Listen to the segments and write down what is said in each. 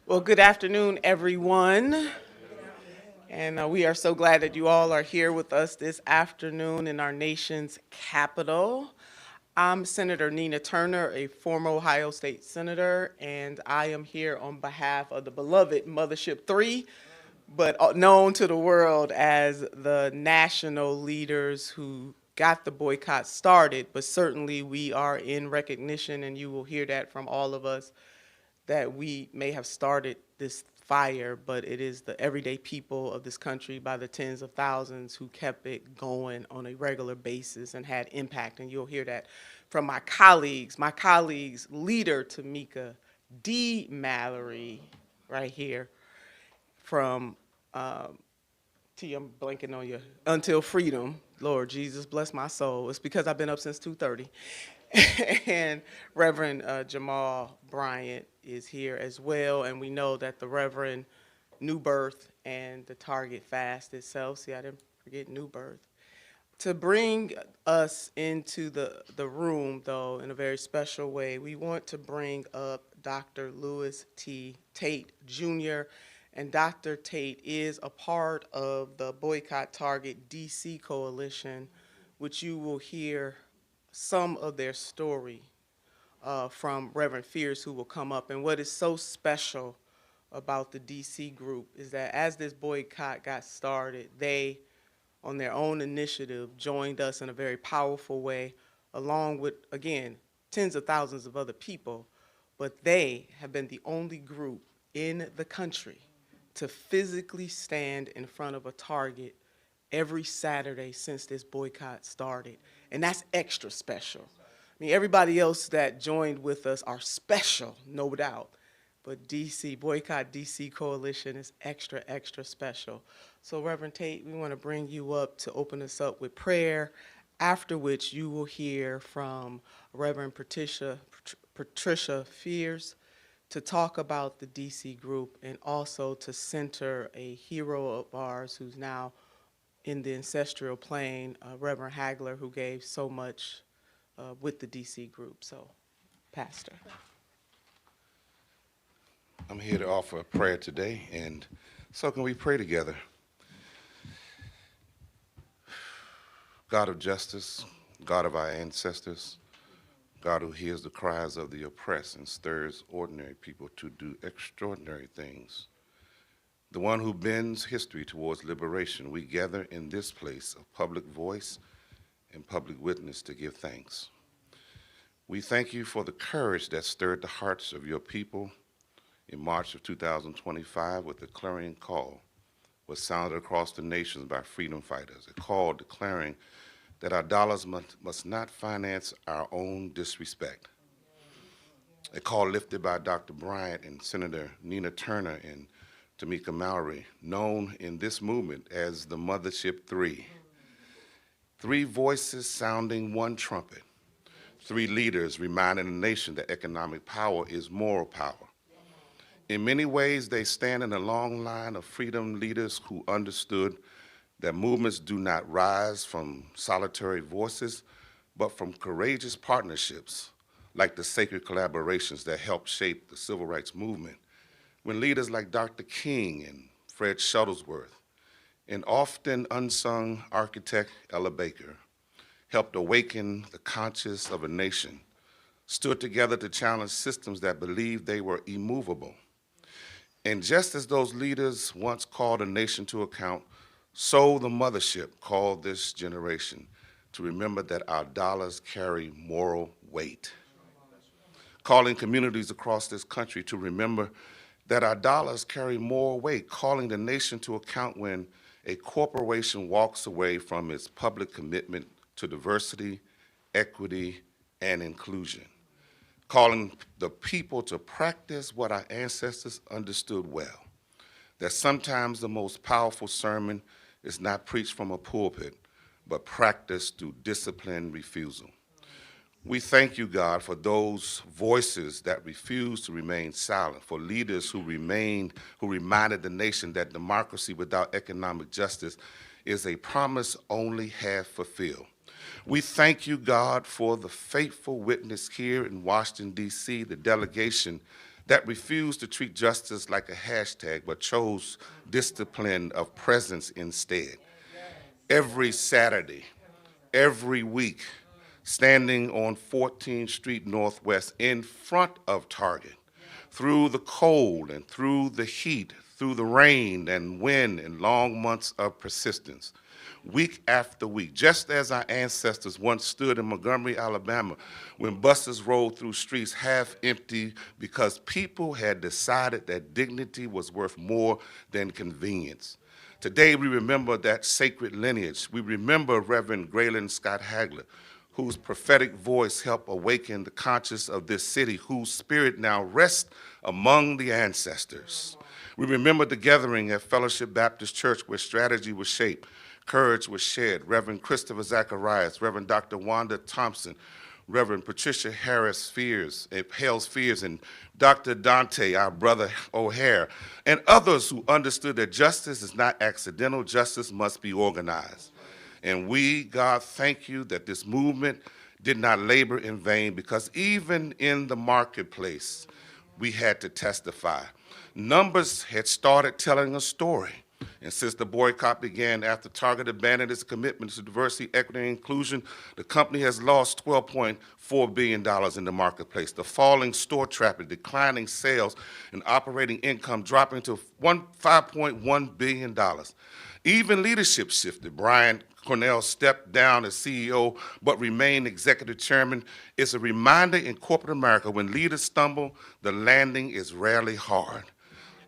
Well, good afternoon, everyone. And we are so glad that you all are here with us this afternoon in our nation's capital. I'm Senator Nina Turner, a former Ohio State Senator, and I am here on behalf of the beloved Mothership 3, but known to the world as the national leaders who got the boycott started. But certainly we are in recognition, and you will hear that from all of us, that we may have started this fire, but it is the everyday people of this country by the tens of thousands who kept it going on a regular basis and had impact. And you'll hear that from my colleagues, leader Tamika D. Mallerie, right here, from T, I'm blanking on you, Until Freedom. Lord Jesus, bless my soul. It's because I've been up since 2:30. And Reverend Jamal Bryant is here as well. And we know that the Reverend New Birth and the Target Fast itself, see, I didn't forget New Birth. To bring us into the room, though, in a very special way, we want to bring up Dr. Lewis T. Tate Jr., and Dr. Tate is a part of the Boycott Target DC Coalition, which you will hear some of their story from Reverend Fears, who will come up. And what is so special about the DC group is that as this boycott got started, they, on their own initiative, joined us in a very powerful way, along with, again, tens of thousands of other people. But they have been the only group in the country to physically stand in front of a Target every Saturday since this boycott started. And that's extra special. I mean, everybody else that joined with us are special, no doubt. But DC, Boycott DC Coalition is extra, extra special. So Reverend Tate, we want to bring you up to open us up with prayer, after which you will hear from Reverend Patricia Fears to talk about the DC group and also to center a hero of ours who's now in the ancestral plane, Reverend Hagler, who gave so much with the DC group. So, Pastor. I'm here to offer a prayer today, and so can we pray together? God of justice, God of our ancestors, God who hears the cries of the oppressed and stirs ordinary people to do extraordinary things, the one who bends history towards liberation, we gather in this place of public voice and public witness to give thanks. We thank you for the courage that stirred the hearts of your people in March of 2025 with the clarion call was sounded across the nations by freedom fighters, a call declaring that our dollars must not finance our own disrespect. A call lifted by Dr. Bryant and Senator Nina Turner and Tamika Mallerie, known in this movement as the Mothership 3. 3 voices sounding one trumpet. 3 leaders reminding the nation that economic power is moral power. In many ways, they stand in a long line of freedom leaders who understood that movements do not rise from solitary voices, but from courageous partnerships, like the sacred collaborations that helped shape the civil rights movement, when leaders like Dr. King and Fred Shuttlesworth, and often unsung architect Ella Baker, helped awaken the conscience of a nation, stood together to challenge systems that believed they were immovable. And just as those leaders once called a nation to account, so the mothership called this generation to remember that our dollars carry moral weight. Calling communities across this country to remember that our dollars carry more weight, calling the nation to account when a corporation walks away from its public commitment to diversity, equity, and inclusion. Calling the people to practice what our ancestors understood well, that sometimes the most powerful sermon is not preached from a pulpit, but practiced through disciplined refusal. We thank you, God, for those voices that refuse to remain silent, for leaders who reminded the nation that democracy without economic justice is a promise only half fulfilled. We thank you, God, for the faithful witness here in Washington, D.C., the delegation that refused to treat justice like a hashtag, but chose discipline of presence instead. Every Saturday, every week, standing on 14th Street Northwest in front of Target, through the cold and through the heat, through the rain and wind and long months of persistence, week after week, just as our ancestors once stood in Montgomery, Alabama, when buses rolled through streets half empty because people had decided that dignity was worth more than convenience. Today, we remember that sacred lineage. We remember Reverend Graylin Scott Hagler, whose prophetic voice helped awaken the conscience of this city, whose spirit now rests among the ancestors. We remember the gathering at Fellowship Baptist Church where strategy was shaped, courage was shared. Reverend Christopher Zacharias, Reverend Dr. Wanda Thompson, Reverend Patricia Harris Fears, Hales Fears, and Dr. Dante, our brother O'Hare, and others who understood that justice is not accidental, justice must be organized. And we, God, thank you that this movement did not labor in vain, because even in the marketplace, we had to testify. Numbers had started telling a story. And since the boycott began after Target abandoned its commitment to diversity, equity, and inclusion, the company has lost $12.4 billion in the marketplace. The falling store traffic, declining sales, and operating income dropping to $5.1 billion. Even leadership shifted. Brian Cornell stepped down as CEO but remained executive chairman. It's a reminder in corporate America, when leaders stumble, the landing is rarely hard.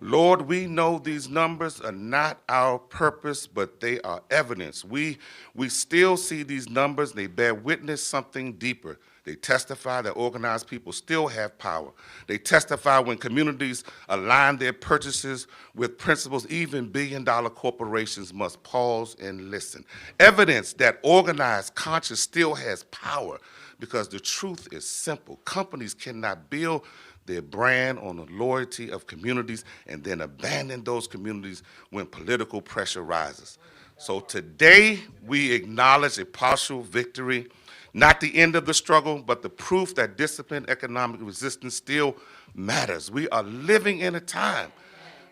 Lord, we know these numbers are not our purpose, but they are evidence. We still see these numbers, they bear witness something deeper. They testify that organized people still have power. They testify when communities align their purchases with principles, even billion-dollar corporations must pause and listen. Evidence that organized conscience still has power, because the truth is simple. Companies cannot build their brand on the loyalty of communities and then abandon those communities when political pressure rises. So today, we acknowledge a partial victory, not the end of the struggle, but the proof that disciplined economic resistance still matters. We are living in a time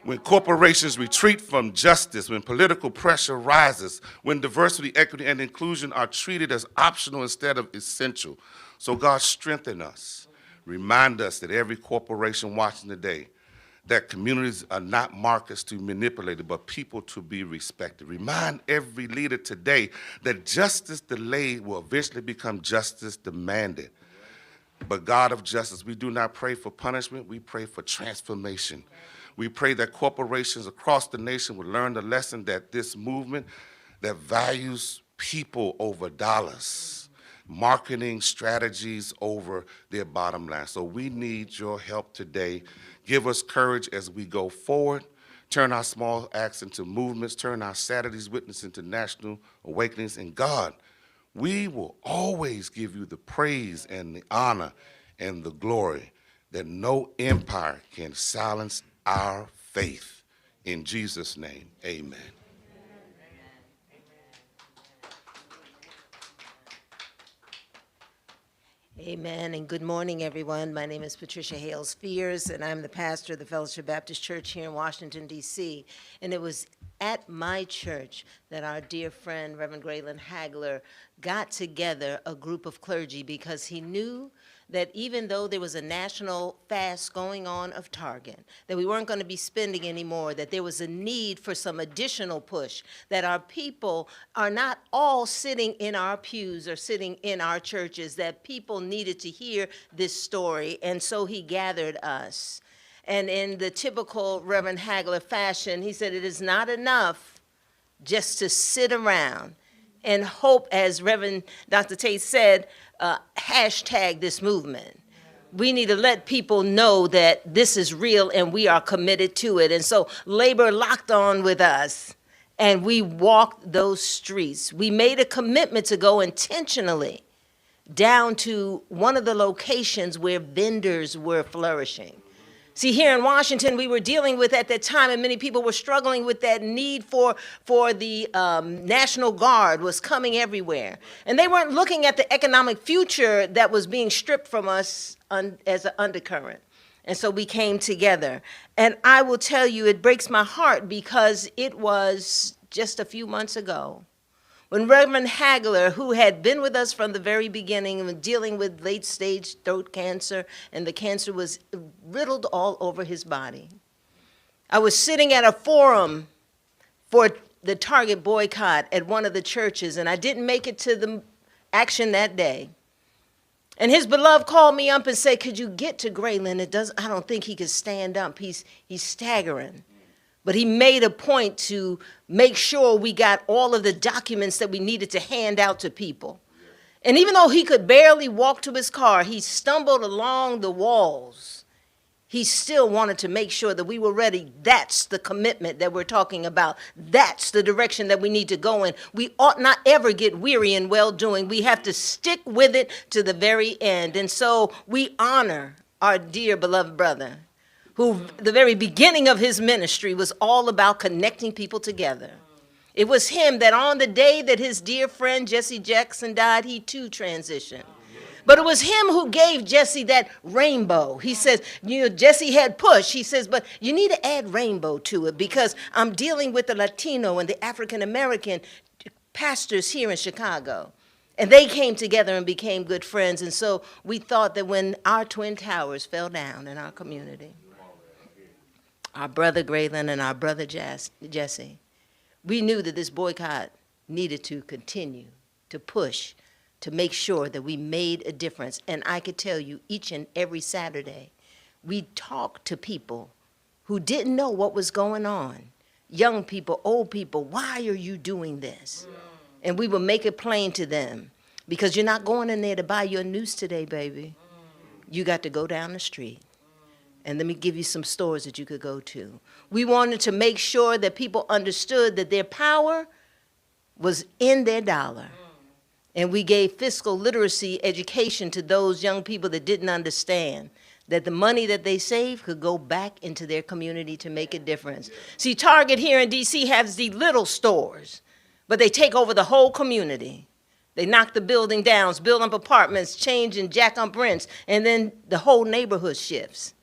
when corporations retreat from justice, when political pressure rises, when diversity, equity, and inclusion are treated as optional instead of essential. So God, strengthen us. Remind us that every corporation watching today, that communities are not markets to be manipulated, but people to be respected. Remind every leader today that justice delayed will eventually become justice demanded. But God of justice, we do not pray for punishment, we pray for transformation. We pray that corporations across the nation would learn the lesson that this movement that values people over dollars, marketing strategies over their bottom line. So we need your help today. Give us courage as we go forward. Turn our small acts into movements. Turn our Saturday's witness into national awakenings. And God, we will always give you the praise and the honor and the glory, that no empire can silence our faith. In Jesus' name, amen. Amen, and good morning, everyone. My name is Patricia Hales Fears, and I'm the pastor of the Fellowship Baptist Church here in Washington, D.C. And it was at my church that our dear friend, Reverend Graylin Hagler, got together a group of clergy, because he knew that even though there was a national fast going on of Target, that we weren't going to be spending anymore, that there was a need for some additional push, that our people are not all sitting in our pews or sitting in our churches, that people needed to hear this story, and so he gathered us. And in the typical Reverend Hagler fashion, he said, it is not enough just to sit around and hope, as Reverend Dr. Tate said, hashtag this movement. We need to let people know that this is real and we are committed to it. And so labor locked on with us, and we walked those streets. We made a commitment to go intentionally down to one of the locations where vendors were flourishing. See, here in Washington, we were dealing with at that time, and many people were struggling with that need for the National Guard was coming everywhere. And they weren't looking at the economic future that was being stripped from us as an undercurrent. And so we came together. And I will tell you, it breaks my heart because it was just a few months ago when Reverend Hagler, who had been with us from the very beginning and dealing with late-stage throat cancer, and the cancer was riddled all over his body. I was sitting at a forum for the Target boycott at one of the churches, and I didn't make it to the action that day. And his beloved called me up and said, could you get to Grayland? I don't think he could stand up. He's staggering. But he made a point to make sure we got all of the documents that we needed to hand out to people. And even though he could barely walk to his car, he stumbled along the walls. He still wanted to make sure that we were ready. That's the commitment that we're talking about. That's the direction that we need to go in. We ought not ever get weary in well-doing. We have to stick with it to the very end. And so we honor our dear beloved brother, who the very beginning of his ministry was all about connecting people together. It was him that on the day that his dear friend Jesse Jackson died, he too transitioned. But it was him who gave Jesse that rainbow. He says, Jesse had push. He says, but you need to add rainbow to it because I'm dealing with the Latino and the African-American pastors here in Chicago. And they came together and became good friends. And so we thought that when our twin towers fell down in our community, our brother Grayland and our brother Jesse, we knew that this boycott needed to continue to push to make sure that we made a difference. And I could tell you, each and every Saturday, we talked to people who didn't know what was going on. Young people, old people, why are you doing this? And we would make it plain to them, because you're not going in there to buy your news today, baby. You got to go down the street. And let me give you some stores that you could go to. We wanted to make sure that people understood that their power was in their dollar. And we gave fiscal literacy education to those young people that didn't understand that the money that they saved could go back into their community to make a difference. See, Target here in D.C. has these little stores, but they take over the whole community. They knock the building down, build up apartments, change and jack up rents, and then the whole neighborhood shifts.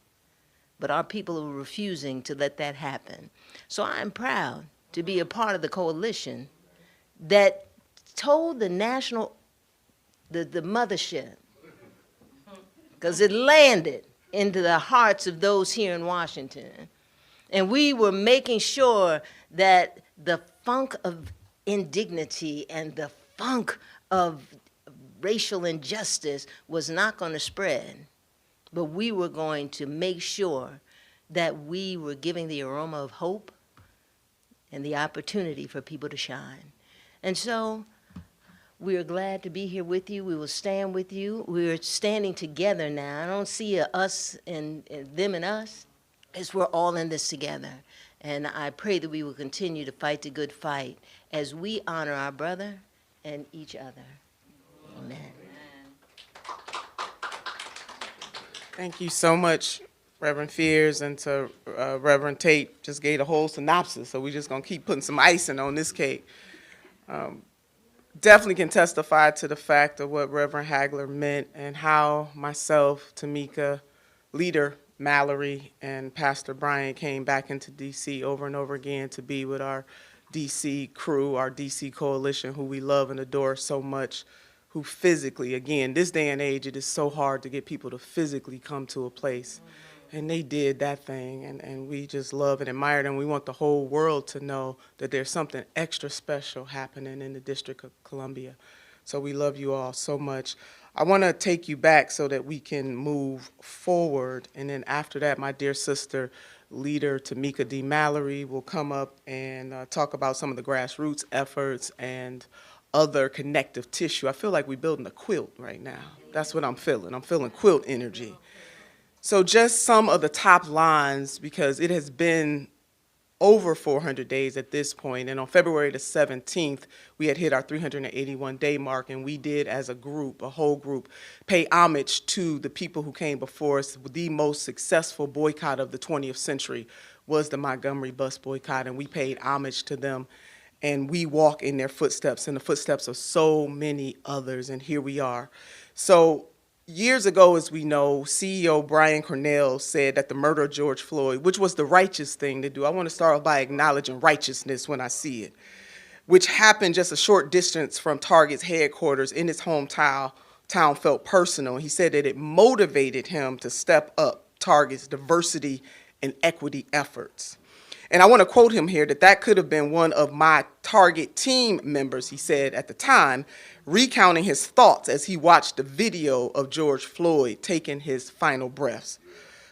But our people are refusing to let that happen. So I'm proud to be a part of the coalition that told the the mothership, because it landed into the hearts of those here in Washington. And we were making sure that the funk of indignity and the funk of racial injustice was not going to spread, but we were going to make sure that we were giving the aroma of hope and the opportunity for people to shine. And so we are glad to be here with you. We will stand with you. We are standing together now. I don't see us and them and us, as we're all in this together. And I pray that we will continue to fight the good fight as we honor our brother and each other. Amen. Thank you so much, Reverend Fears, and to Reverend Tate. Just gave a whole synopsis, so we're just going to keep putting some icing on this cake. Definitely can testify to the fact of what Reverend Hagler meant and how myself, Tamika, leader Mallerie, and Pastor Bryant came back into D.C. over and over again to be with our D.C. crew, our D.C. coalition, who we love and adore so much, who physically, again, this day and age, it is so hard to get people to physically come to a place. And they did that thing, and we just love and admire them. We want the whole world to know that there's something extra special happening in the District of Columbia. So we love you all so much. I want to take you back so that we can move forward. And then after that, my dear sister, leader Tamika D. Mallerie, will come up and talk about some of the grassroots efforts and other connective tissue. I feel like we're building a quilt right now. That's what I'm feeling. I'm feeling quilt energy. So just some of the top lines, because it has been over 400 days at this point, and on February the 17th, we had hit our 381-day mark, and we did, as a group, a whole group, pay homage to the people who came before us. The most successful boycott of the 20th century was the Montgomery bus boycott, and we paid homage to them, and we walk in their footsteps, and the footsteps of so many others, and here we are. So Years ago, as we know, CEO Brian Cornell said that the murder of George Floyd, which was the righteous thing to do, I want to start off by acknowledging righteousness when I see it, which happened just a short distance from Target's headquarters in his hometown, felt personal. He said that it motivated him to step up Target's diversity and equity efforts. And I want to quote him here that could have been one of my Target team members, he said at the time, recounting his thoughts as he watched the video of George Floyd taking his final breaths.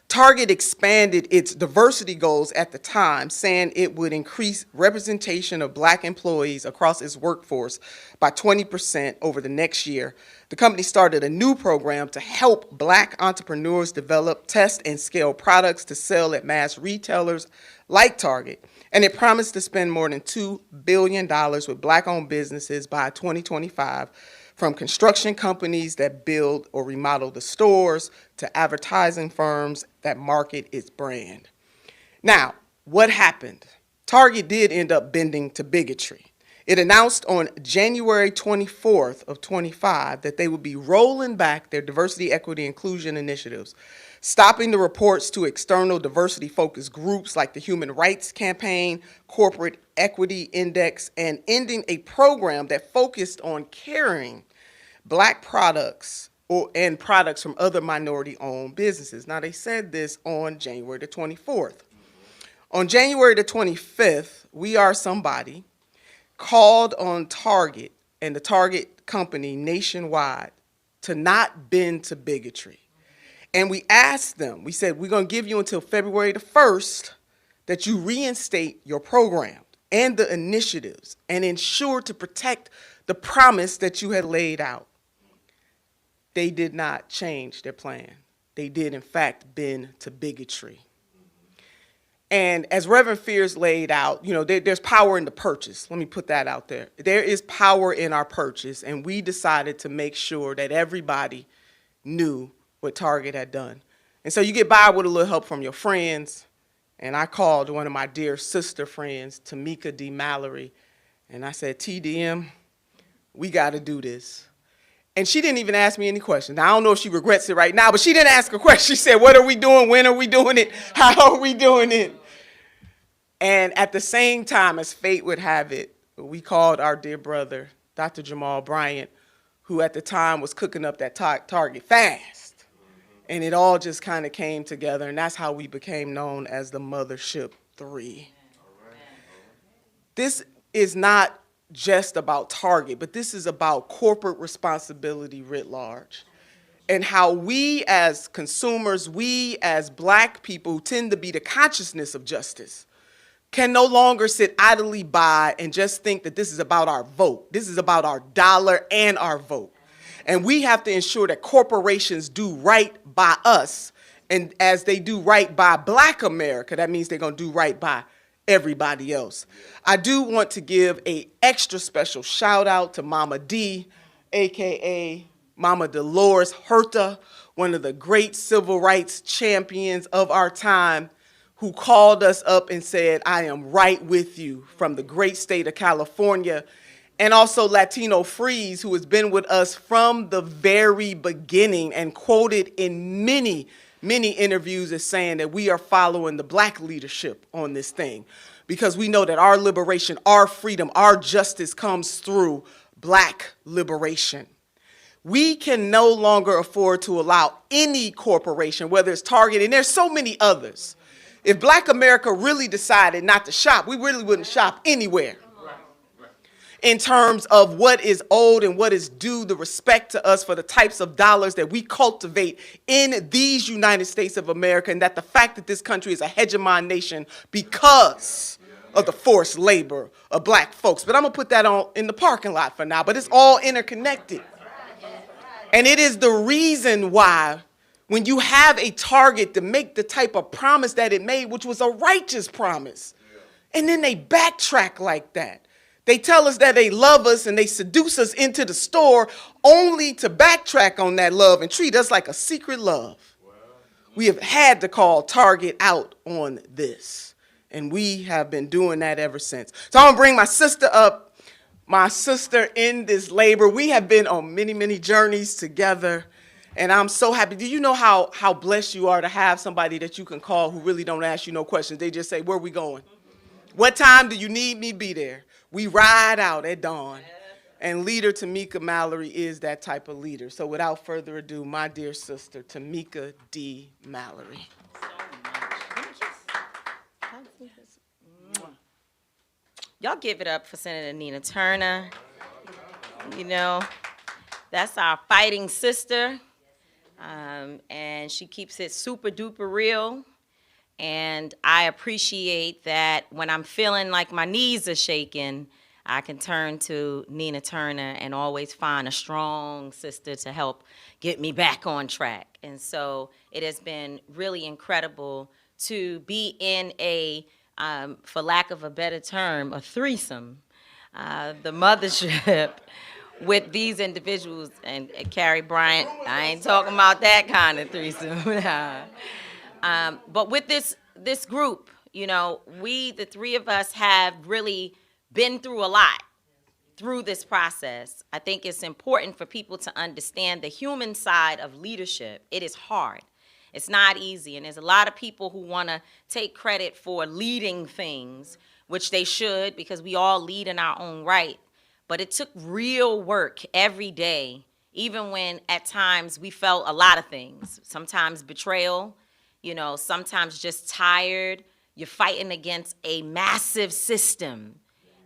Target expanded its diversity goals at the time, saying it would increase representation of Black employees across its workforce by 20% over the next year. The company started a new program to help Black entrepreneurs develop, test, and scale products to sell at mass retailers like Target, and it promised to spend more than $2 billion with Black-owned businesses by 2025, from construction companies that build or remodel the stores to advertising firms that market its brand. Now, what happened? Target did end up bending to bigotry. It announced on January 24th of 25 that they would be rolling back their diversity, equity, inclusion initiatives, stopping the reports to external diversity-focused groups like the Human Rights Campaign, Corporate Equity Index, and ending a program that focused on carrying Black products and products from other minority-owned businesses. Now, they said this on January the 24th. On January the 25th, We Are Somebody called on Target and the Target company nationwide to not bend to bigotry. And we asked them, we said, we're going to give you until February the 1st that you reinstate your program and the initiatives and ensure to protect the promise that you had laid out. They did not change their plan. They did, in fact, bend to bigotry. And as Reverend Fears laid out, there's power in the purchase. Let me put that out there. There is power in our purchase, and we decided to make sure that everybody knew what Target had done. And so you get by with a little help from your friends, and I called one of my dear sister friends, Tamika D. Mallerie, and I said, TDM, we got to do this. And she didn't even ask me any questions. Now, I don't know if she regrets it right now, but she didn't ask a question. She said, what are we doing? When are we doing it? How are we doing it? And at the same time, as fate would have it, we called our dear brother, Dr. Jamal Bryant, who at the time was cooking up that Target fast. And it all just kind of came together, and that's how we became known as the Mothership 3. This is not just about Target, but this is about corporate responsibility writ large, and how we as consumers, we as Black people who tend to be the consciousness of justice, can no longer sit idly by and just think that this is about our vote. This is about our dollar and our vote. And we have to ensure that corporations do right by us, and as they do right by Black America, that means they're going to do right by everybody else. I do want to give an extra special shout out to Mama D, AKA Mama Dolores Herta, one of the great civil rights champions of our time, who called us up and said, I am right with you, from the great state of California. And also Latino Freeze, who has been with us from the very beginning and quoted in many interviews as saying that we are following the Black leadership on this thing, because we know that our liberation, our freedom, our justice comes through Black liberation. We can no longer afford to allow any corporation, whether it's Target, and there's so many others. If Black America really decided not to shop, we really wouldn't shop anywhere. In terms of what is owed and what is due, the respect to us for the types of dollars that we cultivate in these United States of America, and that the fact that this country is a hegemon nation because of the forced labor of Black folks. But I'm going to put that on in the parking lot for now, but it's all interconnected. And it is the reason why when you have a Target to make the type of promise that it made, which was a righteous promise, and then they backtrack like that. They tell us that they love us and they seduce us into the store only to backtrack on that love and treat us like a secret love. We have had to call Target out on this, and we have been doing that ever since. So I'm going to bring my sister up, my sister in this labor. We have been on many journeys together, And I'm so happy. Do you know how blessed you are to have somebody that you can call who really don't ask you no questions? They just say, where we going? What time do you need me to be there? We ride out at dawn. And leader Tamika Mallerie is that type of leader. So without further ado, my dear sister, Tamika D. Mallerie. Y'all give it up for Senator Nina Turner. You know, that's our fighting sister. And she keeps it super duper real. And I appreciate that when I'm feeling like my knees are shaking, I can turn to Nina Turner and always find a strong sister to help get me back on track. And so it has been really incredible to be in a, for lack of a better term, a threesome, the mothership with these individuals. And Carrie Bryant, I ain't talking about that kind of threesome. But with this group, you know, we, the three of us, have really been through a lot through this process. I think it's important for people to understand the human side of leadership. It is hard. It's not easy. And there's a lot of people who want to take credit for leading things, which they should, because we all lead in our own right. But it took real work every day, even when at times we felt a lot of things. Sometimes betrayal, you know, sometimes just tired. You're fighting against a massive system.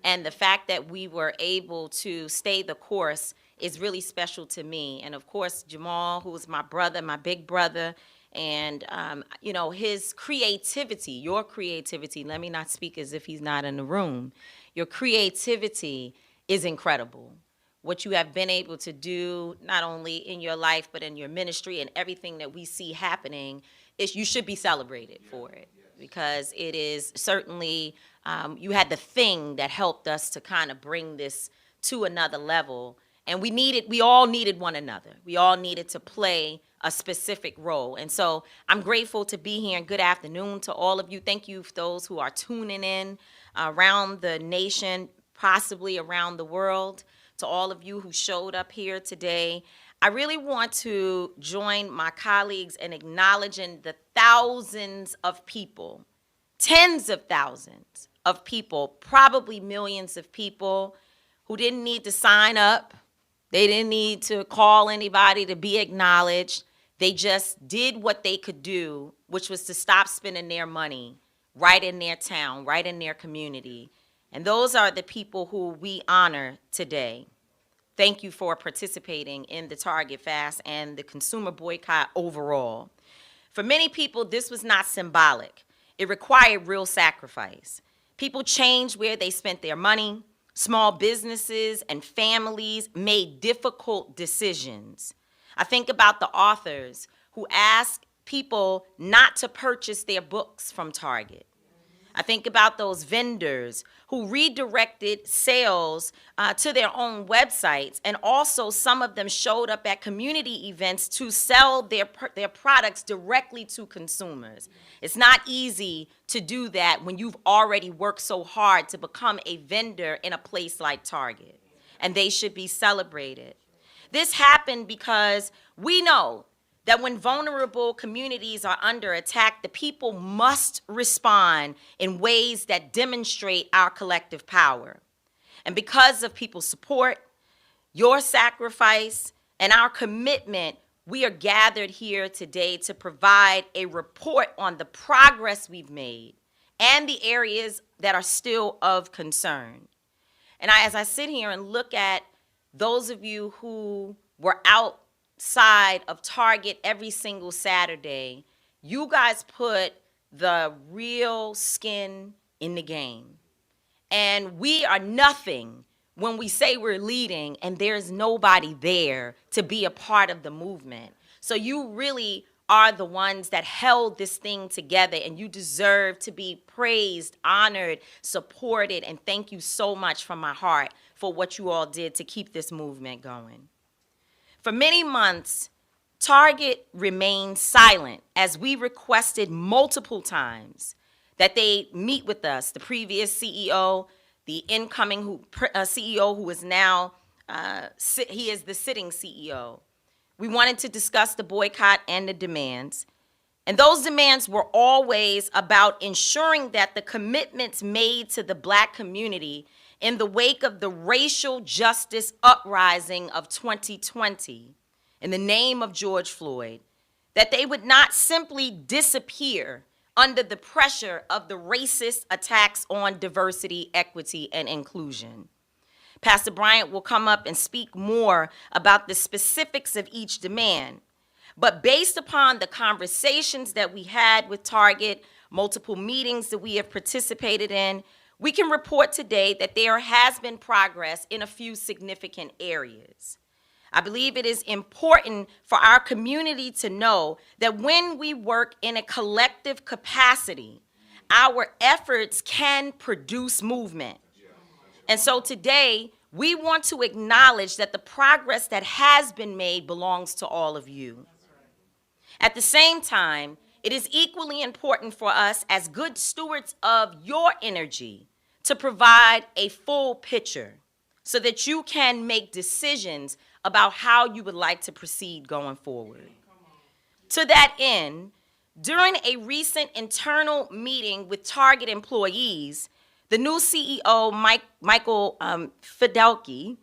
And the fact that we were able to stay the course is really special to me. And of course, Jamal, who is my brother, my big brother, and you know, his creativity, your creativity, let me not speak as if he's not in the room. Your creativity is incredible. What you have been able to do, not only in your life, but in your ministry and everything that we see happening, is you should be celebrated for it. Because it is certainly, you had the thing that helped us to kind of bring this to another level. And we all needed one another. We all needed to play a specific role. And so I'm grateful to be here, and good afternoon to all of you. Thank you for those who are tuning in around the nation, possibly around the world, to all of you who showed up here today. I really want to join my colleagues in acknowledging the thousands of people, tens of thousands of people, probably millions of people who didn't need to sign up. They didn't need to call anybody to be acknowledged. They just did what they could do, which was to stop spending their money right in their town, right in their community. And those are the people who we honor today. Thank you for participating in the Target Fast and the consumer boycott overall. For many people, this was not symbolic. It required real sacrifice. People changed where they spent their money. Small businesses and families made difficult decisions. I think about the authors who asked people not to purchase their books from Target. I think about those vendors who redirected sales to their own websites, and also some of them showed up at community events to sell their products directly to consumers. It's not easy to do that when you've already worked so hard to become a vendor in a place like Target, and they should be celebrated. This happened because we know that when vulnerable communities are under attack, the people must respond in ways that demonstrate our collective power. And because of people's support, your sacrifice, and our commitment, we are gathered here today to provide a report on the progress we've made and the areas that are still of concern. And as I sit here and look at those of you who were outside of Target every single Saturday, you guys put the real skin in the game. And we are nothing when we say we're leading and there's nobody there to be a part of the movement. So you really are the ones that held this thing together, and you deserve to be praised, honored, supported, and thank you so much from my heart for what you all did to keep this movement going. For many months, Target remained silent as we requested multiple times that they meet with us, the previous CEO, the incoming CEO who is now, he is the sitting CEO. We wanted to discuss the boycott and the demands. And those demands were always about ensuring that the commitments made to the Black community in the wake of the racial justice uprising of 2020, in the name of George Floyd, that they would not simply disappear under the pressure of the racist attacks on diversity, equity, and inclusion. Pastor Bryant will come up and speak more about the specifics of each demand. But based upon the conversations that we had with Target, multiple meetings that we have participated in, we can report today that there has been progress in a few significant areas. I believe it is important for our community to know that when we work in a collective capacity, our efforts can produce movement. And so today, we want to acknowledge that the progress that has been made belongs to all of you. At the same time, it is equally important for us as good stewards of your energy to provide a full picture so that you can make decisions about how you would like to proceed going forward. To that end, during a recent internal meeting with Target employees, the new CEO, Michael Fidelki,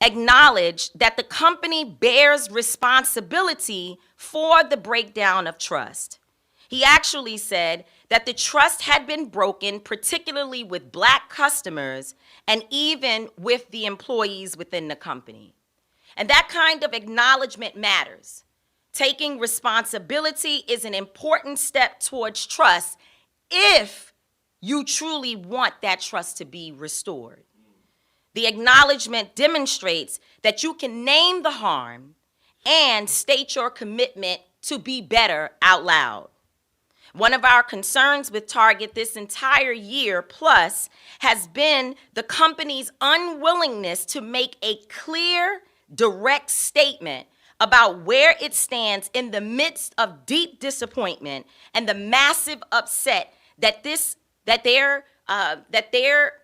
acknowledged that the company bears responsibility for the breakdown of trust. He actually said that the trust had been broken, particularly with Black customers and even with the employees within the company. And that kind of acknowledgement matters. Taking responsibility is an important step towards trust if you truly want that trust to be restored. The acknowledgement demonstrates that you can name the harm and state your commitment to be better out loud. One of our concerns with Target this entire year plus has been the company's unwillingness to make a clear, direct statement about where it stands in the midst of deep disappointment and the massive upset that their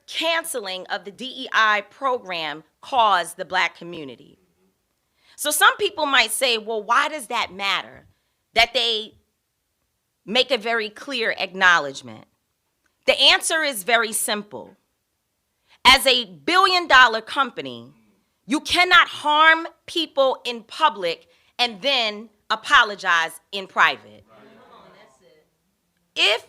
canceling of the DEI program caused the Black community. So some people might say, well, why does that matter? That they make a very clear acknowledgement. The answer is very simple. As a billion-dollar company, you cannot harm people in public and then apologize in private. If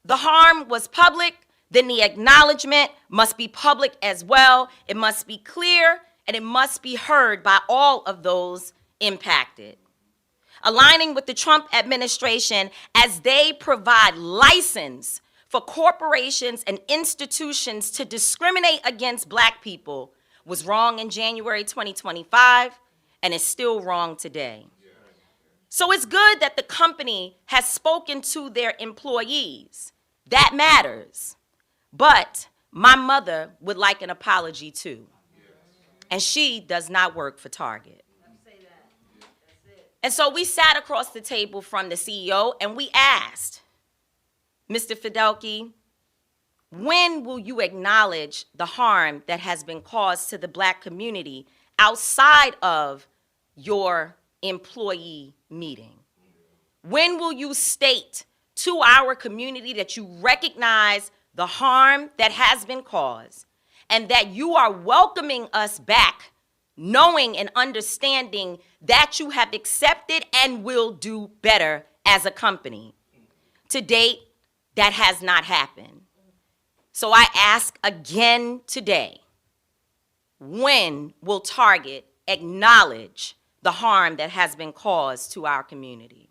the harm was public, then the acknowledgement must be public as well. It must be clear, and it must be heard by all of those impacted. Aligning with the Trump administration as they provide license for corporations and institutions to discriminate against Black people was wrong in January 2025, and is still wrong today. So it's good that the company has spoken to their employees. That matters. But my mother would like an apology too. And she does not work for Target. And so we sat across the table from the CEO and we asked, Mr. Fidelki, when will you acknowledge the harm that has been caused to the Black community outside of your employee meeting? When will you state to our community that you recognize the harm that has been caused and that you are welcoming us back, knowing and understanding that you have accepted and will do better as a company? To date, that has not happened. So I ask again today, when will Target acknowledge the harm that has been caused to our community?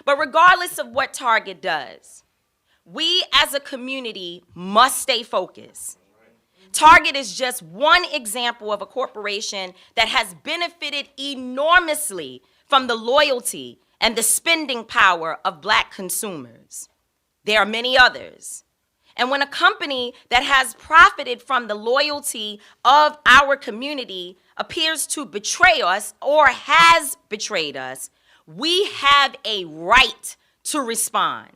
But regardless of what Target does, we as a community must stay focused. Target is just one example of a corporation that has benefited enormously from the loyalty and the spending power of Black consumers. There are many others. And when a company that has profited from the loyalty of our community appears to betray us or has betrayed us, we have a right to respond.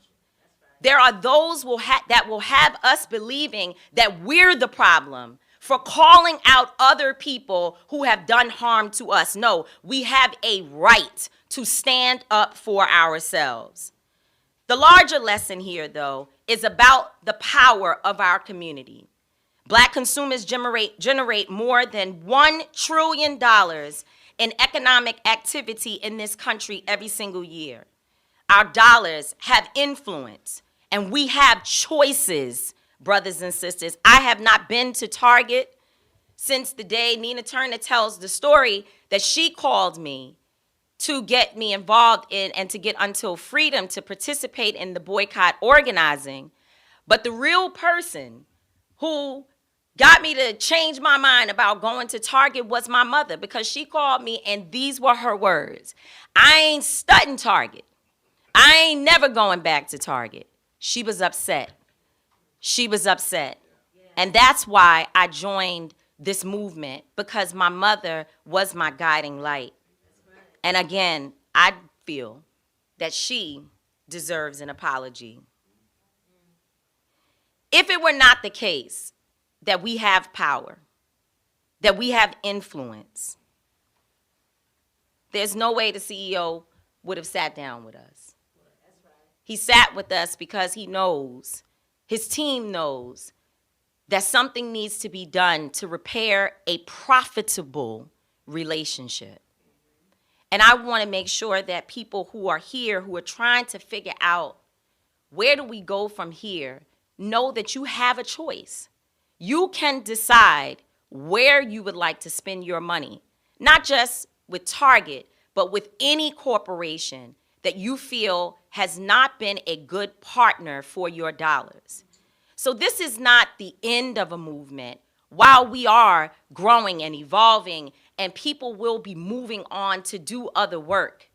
There are those that will have us believing that we're the problem for calling out other people who have done harm to us. No, we have a right to stand up for ourselves. The larger lesson here, though, is about the power of our community. Black consumers generate more than $1 trillion in economic activity in this country every single year. Our dollars have influence, and we have choices, brothers and sisters. I have not been to Target since the day Nina Turner tells the story that she called me to get me involved in and to get Until Freedom to participate in the boycott organizing. But the real person who got me to change my mind about going to Target was my mother, because she called me and these were her words. I ain't studying Target. I ain't never going back to Target. She was upset. She was upset. And that's why I joined this movement, because my mother was my guiding light. And again, I feel that she deserves an apology. If it were not the case that we have power, that we have influence, there's no way the CEO would have sat down with us. He sat with us because he knows, his team knows, that something needs to be done to repair a profitable relationship. And I want to make sure that people who are here, who are trying to figure out where do we go from here, know that you have a choice. You can decide where you would like to spend your money, not just with Target, but with any corporation that you feel has not been a good partner for your dollars. So this is not the end of a movement. While we are growing and evolving and people will be moving on to do other work,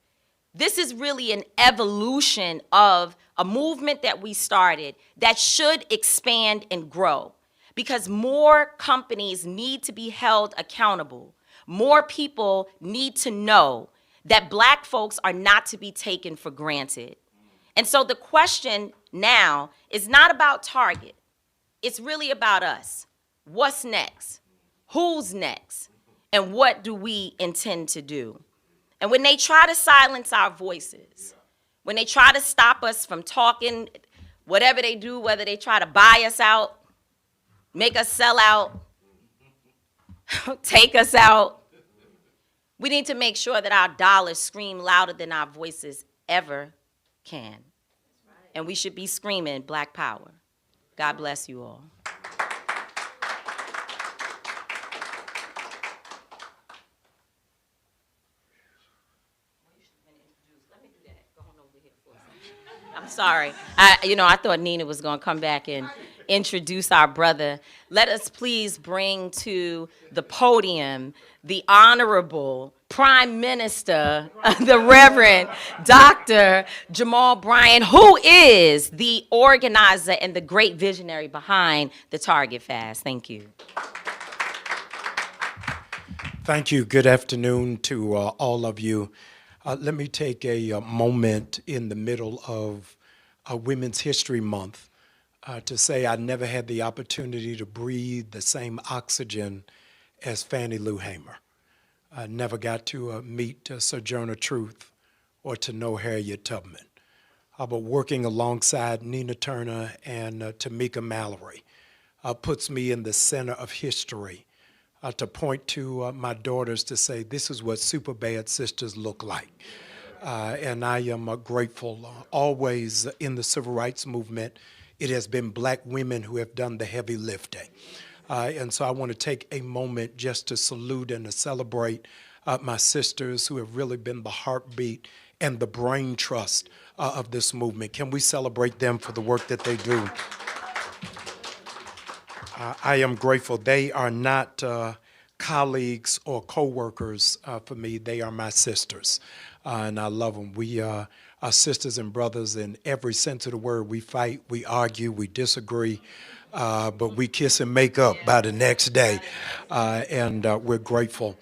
this is really an evolution of a movement that we started that should expand and grow, because more companies need to be held accountable. More people need to know that Black folks are not to be taken for granted. And so the question now is not about Target. It's really about us. What's next? Who's next? And what do we intend to do? And when they try to silence our voices, when they try to stop us from talking, whatever they do, whether they try to buy us out, make us sell out, take us out, we need to make sure that our dollars scream louder than our voices ever can. And we should be screaming Black power. God bless you all. I'm sorry. I thought Nina was going to come back and introduce our brother. Let us please bring to the podium the Honorable Prime Minister, the Reverend Dr. Jamal Bryant, who is the organizer and the great visionary behind the Target Fast. Thank you. Thank you. Good afternoon to all of you. Let me take a moment in the middle of Women's History Month to say I never had the opportunity to breathe the same oxygen as Fannie Lou Hamer. I never got to meet Sojourner Truth or to know Harriet Tubman. But working alongside Nina Turner and Tamika Mallerie puts me in the center of history to point to my daughters to say, this is what super bad sisters look like. And I am grateful. Always in the civil rights movement, it has been Black women who have done the heavy lifting. And so I want to take a moment just to salute and to celebrate my sisters who have really been the heartbeat and the brain trust of this movement. Can we celebrate them for the work that they do? I am grateful. They are not colleagues or co-workers for me. They are my sisters, and I love them. We are sisters and brothers in every sense of the word. We fight, we argue, we disagree, but we kiss and make up by the next day, and we're grateful.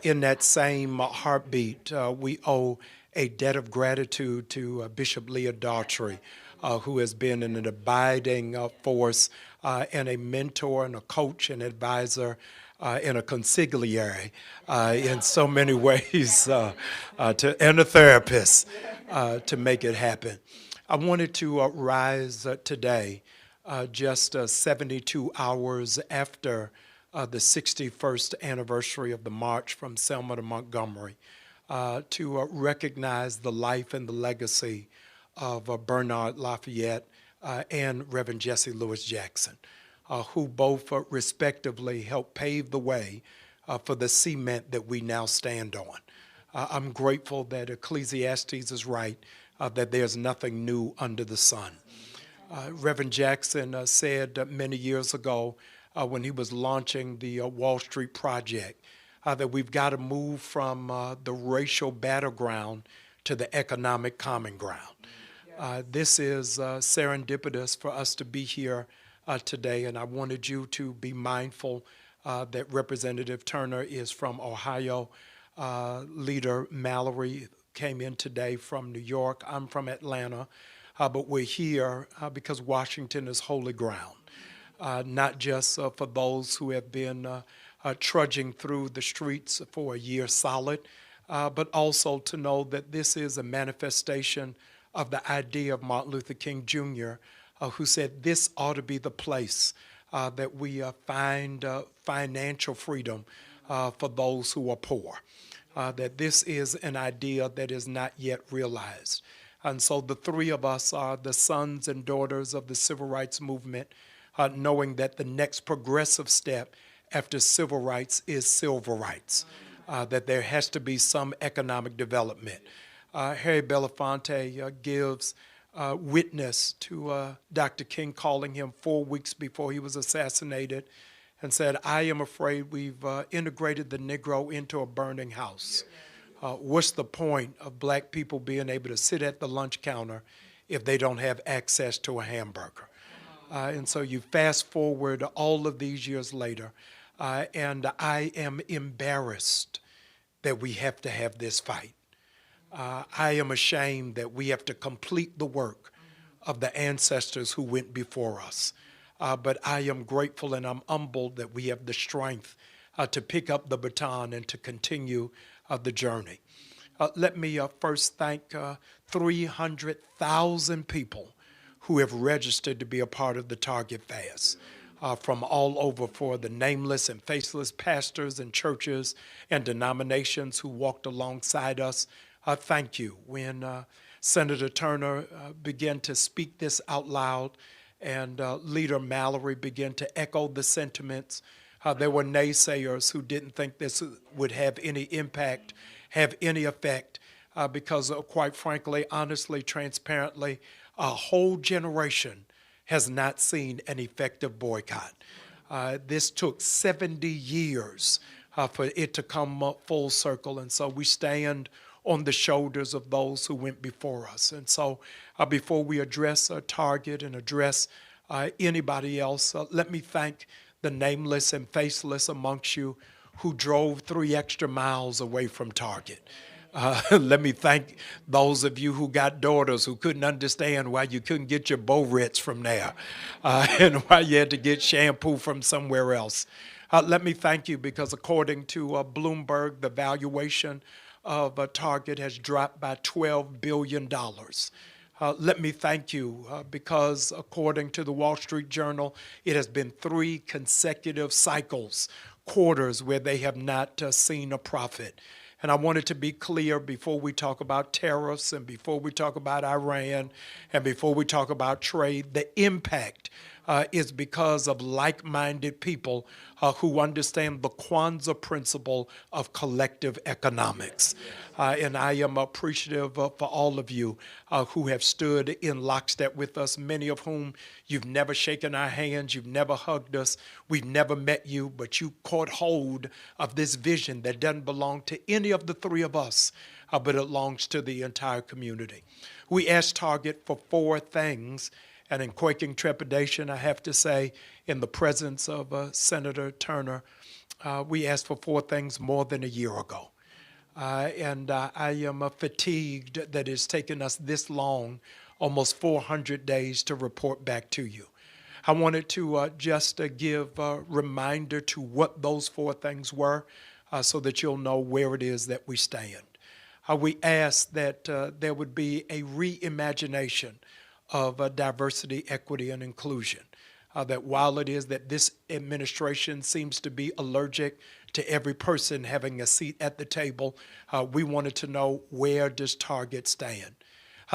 In that same heartbeat, we owe a debt of gratitude to Bishop Leah Daughtry, who has been an abiding force and a mentor and a coach and advisor and a consigliere in so many ways, and a therapist to make it happen. I wanted to rise today, just 72 hours after the 61st anniversary of the March from Selma to Montgomery, to recognize the life and the legacy of Bernard Lafayette and Reverend Jesse Lewis Jackson, who both respectively helped pave the way for the cement that we now stand on. I'm grateful that Ecclesiastes is right, that there's nothing new under the sun. Reverend Jackson said many years ago when he was launching the Wall Street Project that we've got to move from the racial battleground to the economic common ground. This is serendipitous for us to be here today, and I wanted you to be mindful that Representative Turner is from Ohio. Leader Mallerie came in today from New York. I'm from Atlanta, but we're here because Washington is holy ground, not just for those who have been trudging through the streets for a year solid, but also to know that this is a manifestation of the idea of Martin Luther King Jr., who said this ought to be the place that we find financial freedom for those who are poor, that this is an idea that is not yet realized. And so the three of us are the sons and daughters of the civil rights movement, knowing that the next progressive step after civil rights is civil rights, that there has to be some economic development. Harry Belafonte gives witness to Dr. King calling him 4 weeks before he was assassinated and said, "I am afraid we've integrated the Negro into a burning house. What's the point of black people being able to sit at the lunch counter if they don't have access to a hamburger?" And so you fast forward all of these years later, and I am embarrassed that we have to have this fight. I am ashamed that we have to complete the work of the ancestors who went before us. But I am grateful and I'm humbled that we have the strength to pick up the baton and to continue the journey. Let me first thank 300,000 people who have registered to be a part of the Target Fast. From all over, for the nameless and faceless pastors and churches and denominations who walked alongside us. Thank you. When Senator Turner began to speak this out loud and Leader Mallerie began to echo the sentiments, there were naysayers who didn't think this would have any impact, have any effect, because quite frankly, honestly, transparently, a whole generation has not seen an effective boycott. This took 70 years for it to come up full circle, and so we stand on the shoulders of those who went before us. And so before we address Target and address anybody else, let me thank the nameless and faceless amongst you who drove 3 extra miles away from Target. Let me thank those of you who got daughters who couldn't understand why you couldn't get your Bow-Ritz from there and why you had to get shampoo from somewhere else. Let me thank you because according to Bloomberg, the valuation of Target has dropped by $12 billion. Let me thank you because according to the Wall Street Journal, it has been 3 consecutive cycles, quarters where they have not seen a profit. And I wanted to be clear before we talk about tariffs and before we talk about Iran and before we talk about trade, the impact is because of like-minded people who understand the Kwanzaa principle of collective economics. And I am appreciative for all of you who have stood in lockstep with us, many of whom you've never shaken our hands, you've never hugged us, we've never met you, but you caught hold of this vision that doesn't belong to any of the 3 of us, but it belongs to the entire community. We asked Target for 4 things. And in quaking trepidation, I have to say, in the presence of Senator Turner, we asked for 4 things more than a year ago. And I am fatigued that it's taken us this long, almost 400 days, to report back to you. I wanted to just give a reminder to what those four things were so that you'll know where it is that we stand. We asked that there would be a reimagination of diversity, equity, and inclusion. That while it is that this administration seems to be allergic to every person having a seat at the table, we wanted to know, where does Target stand?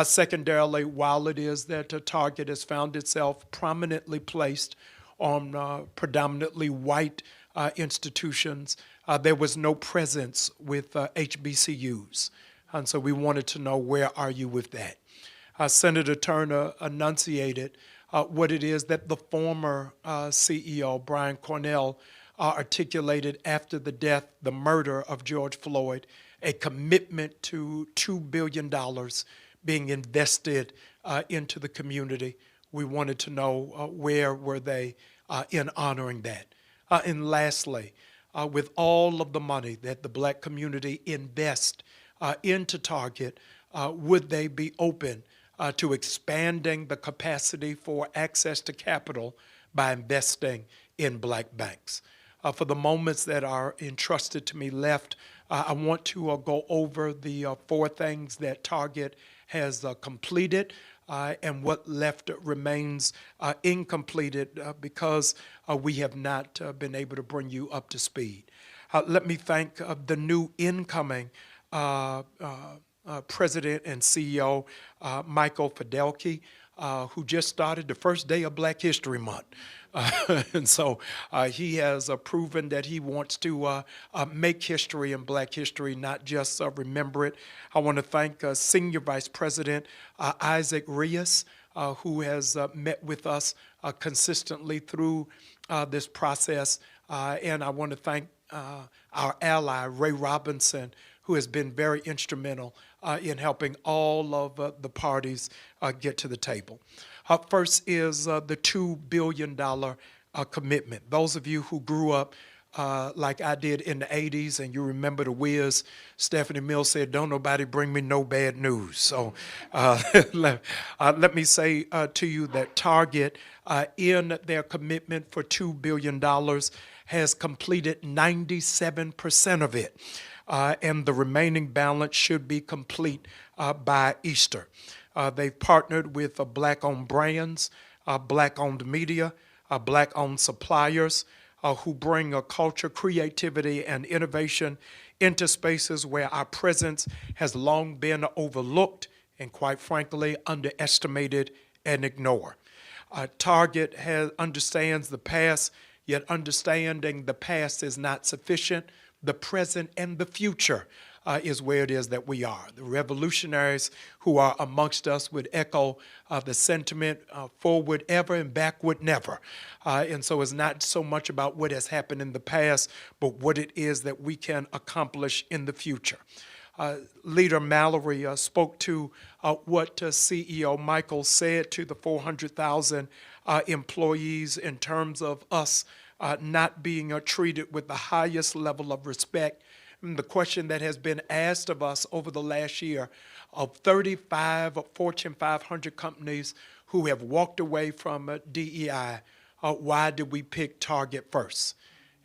Secondarily, while it is that Target has found itself prominently placed on predominantly white institutions, there was no presence with HBCUs. And so we wanted to know, where are you with that? Senator Turner enunciated what it is that the former CEO, Brian Cornell, articulated after the death, the murder of George Floyd, a commitment to $2 billion being invested into the community. We wanted to know where were they in honoring that. And lastly, with all of the money that the black community invest into Target, would they be open to expanding the capacity for access to capital by investing in black banks? For the moments that are entrusted to me left, I want to go over the four things that Target has completed and what left remains incompleted because we have not been able to bring you up to speed. Let me thank the new incoming President and CEO, Michael Fidelki, who just started the first day of Black History Month. And so he has proven that he wants to make history in black history, not just remember it. I want to thank Senior Vice President Isaac Reyes, who has met with us consistently through this process. And I want to thank our ally, Ray Robinson, who has been very instrumental in helping all of the parties get to the table. First is the $2 billion commitment. Those of you who grew up like I did in the 80s, and you remember the Wiz, Stephanie Mills said, "Don't nobody bring me no bad news." So let me say to you that Target, in their commitment for $2 billion, has completed 97% of it. And the remaining balance should be complete by Easter. They've partnered with Black-owned brands, Black-owned media, Black-owned suppliers who bring a culture, creativity, and innovation into spaces where our presence has long been overlooked and, quite frankly, underestimated and ignored. Target understands the past, yet understanding the past is not sufficient. The present and the future is where it is that we are. The revolutionaries who are amongst us would echo the sentiment, forward ever and backward never. And so it's not so much about what has happened in the past, but what it is that we can accomplish in the future. Leader Mallerie spoke to what CEO Michael said to the 400,000 employees in terms of us not being treated with the highest level of respect. And the question that has been asked of us over the last year, of 35 Fortune 500 companies who have walked away from DEI, why did we pick Target first?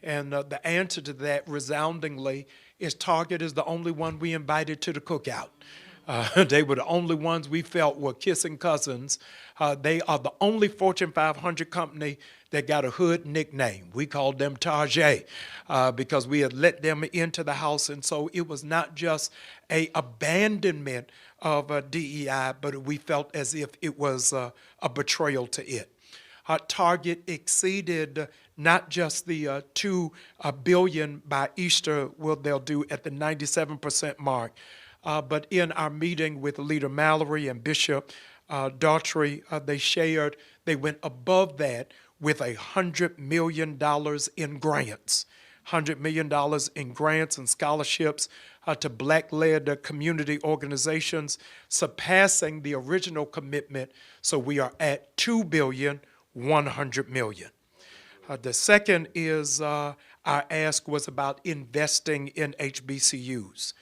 And the answer to that resoundingly is Target is the only one we invited to the cookout. They were the only ones we felt were kissing cousins. They are the only Fortune 500 company that got a hood nickname. We called them Target because we had let them into the house. And so it was not just an abandonment of DEI, but we felt as if it was a betrayal to it. Target exceeded not just the $2 billion by Easter, they'll do at the 97% mark, but in our meeting with Leader Mallerie and Bishop Daughtry, they shared they went above that with $100 million in grants. $100 million in grants and scholarships to Black-led community organizations, surpassing the original commitment. So we are at $2.1 billion. The second is our ask was about investing in HBCUs.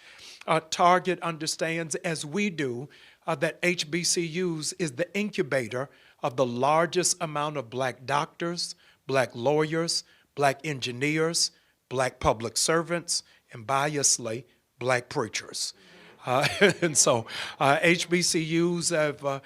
Target understands, as we do, that HBCUs is the incubator of the largest amount of black doctors, black lawyers, black engineers, black public servants, and biasly, black preachers. And so HBCUs have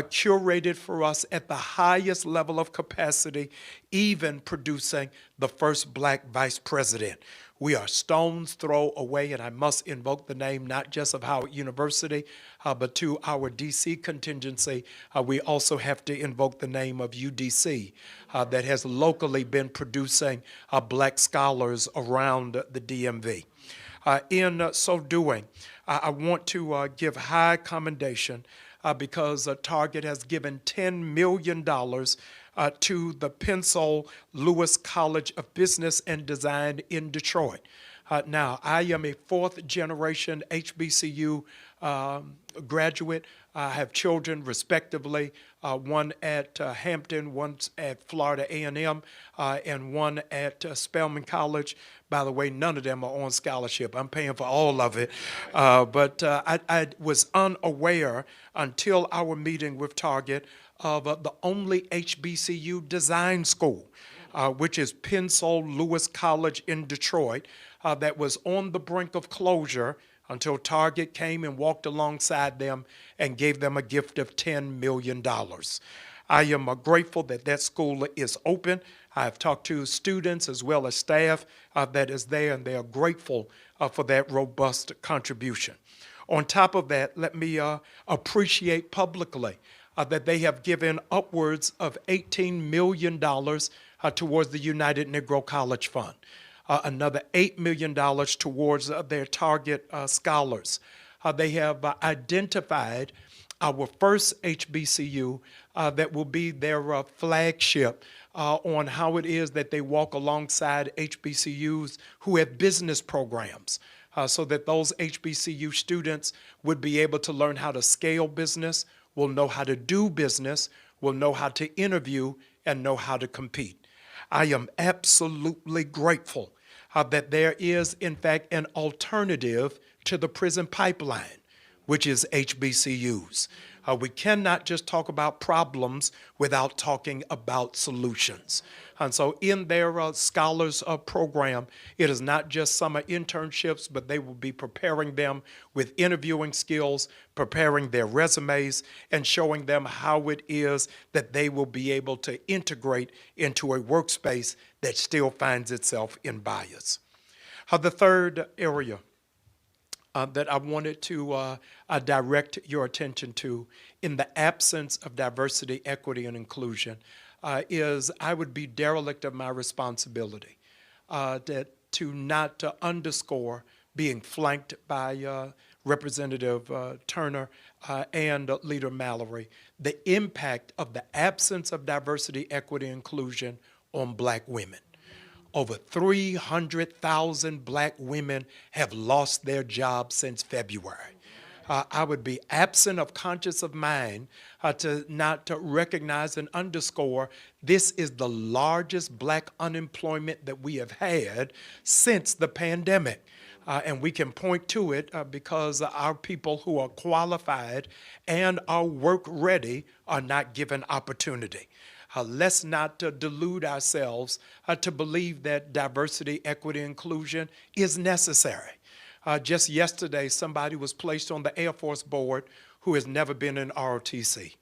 curated for us at the highest level of capacity, even producing the first black vice president. We are stone's throw away, and I must invoke the name not just of Howard University, but to our DC contingency, we also have to invoke the name of UDC that has locally been producing black scholars around the DMV. In so doing, I want to give high commendation because Target has given $10 million to the Pensole Lewis College of Business and Design in Detroit. Now, I am a fourth generation HBCU graduate. I have children, respectively, one at Hampton, one at Florida A&M, and one at Spelman College. By the way, none of them are on scholarship. I'm paying for all of it. But I was unaware until our meeting with Target of the only HBCU design school, which is Pensole Lewis College in Detroit, that was on the brink of closure until Target came and walked alongside them and gave them a gift of $10 million. I am grateful that that school is open. I've talked to students as well as staff that is there, and they are grateful for that robust contribution. On top of that, let me appreciate publicly that they have given upwards of $18 million towards the United Negro College Fund, another $8 million towards their Target scholars. They have identified our first HBCU that will be their flagship on how it is that they walk alongside HBCUs who have business programs, so that those HBCU students would be able to learn how to scale business, will know how to do business, will know how to interview, and know how to compete. I am absolutely grateful that there is, in fact, an alternative to the prison pipeline, which is HBCUs. We cannot just talk about problems without talking about solutions. And so in their scholars program, it is not just summer internships, but they will be preparing them with interviewing skills, preparing their resumes, and showing them how it is that they will be able to integrate into a workspace that still finds itself in bias. The third area that I wanted to direct your attention to in the absence of diversity, equity, and inclusion is I would be derelict of my responsibility to not underscore being flanked by Representative Turner and Leader Mallerie, the impact of the absence of diversity, equity, and inclusion on black women. Over 300,000 black women have lost their jobs since February. I would be absent of conscience of mind to not to recognize and underscore this is the largest black unemployment that we have had since the pandemic. And we can point to it because our people who are qualified and are work ready are not given opportunity. Let's not delude ourselves to believe that diversity, equity, inclusion is necessary. Just yesterday, somebody was placed on the Air Force Board who has never been in ROTC.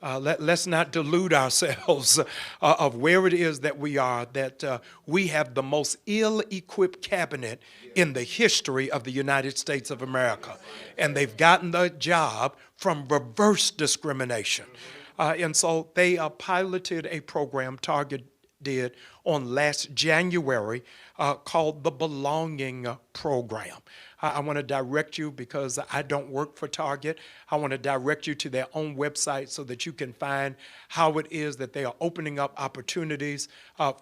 Let's not delude ourselves of where it is that we are, that we have the most ill-equipped cabinet in the history of the United States of America. And they've gotten the job from reverse discrimination. And so they piloted a program, Target did, on last January called the Belonging Program. I want to direct you, because I don't work for Target, I want to direct you to their own website so that you can find how it is that they are opening up opportunities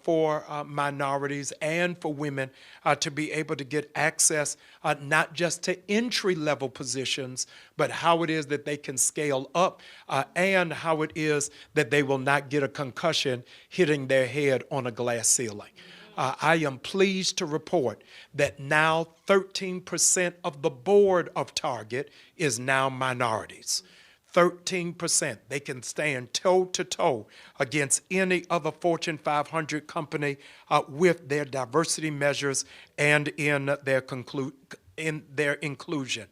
for minorities and for women to be able to get access not just to entry-level positions, but how it is that they can scale up and how it is that they will not get a concussion hitting their head on a glass ceiling. I am pleased to report that now 13% of the board of Target is now minorities. 13%. They can stand toe-to-toe against any other Fortune 500 company with their diversity measures and in their inclusion.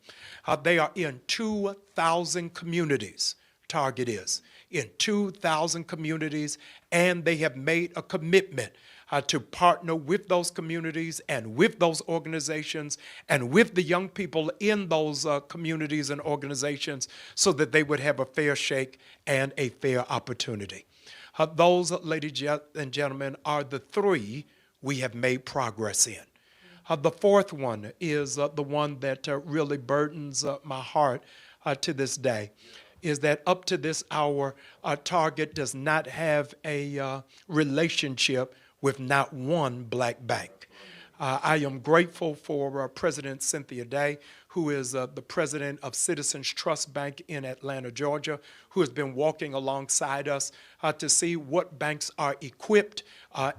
They are in 2,000 communities, Target is, in 2,000 communities, and they have made a commitment to partner with those communities and with those organizations and with the young people in those communities and organizations so that they would have a fair shake and a fair opportunity. Those, ladies and gentlemen, are the three we have made progress in. The fourth one is the one that really burdens my heart to this day, is that up to this hour, Target does not have a relationship with not one black bank. I am grateful for President Cynthia Day, who is the president of Citizens Trust Bank in Atlanta, Georgia, who has been walking alongside us to see what banks are equipped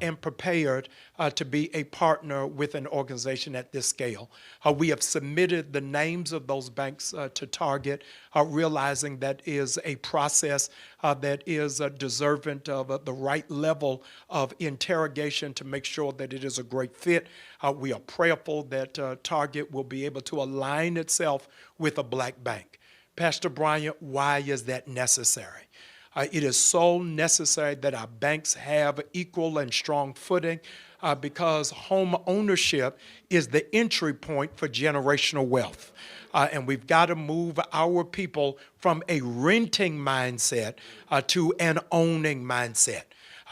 and prepared to be a partner with an organization at this scale. We have submitted the names of those banks to Target, realizing that is a process that is deserving of the right level of interrogation to make sure that it is a great fit. We are prayerful that Target will be able to align itself with a black bank. Pastor Bryant, why is that necessary? It is so necessary that our banks have equal and strong footing because home ownership is the entry point for generational wealth. And we've got to move our people from a renting mindset to an owning mindset.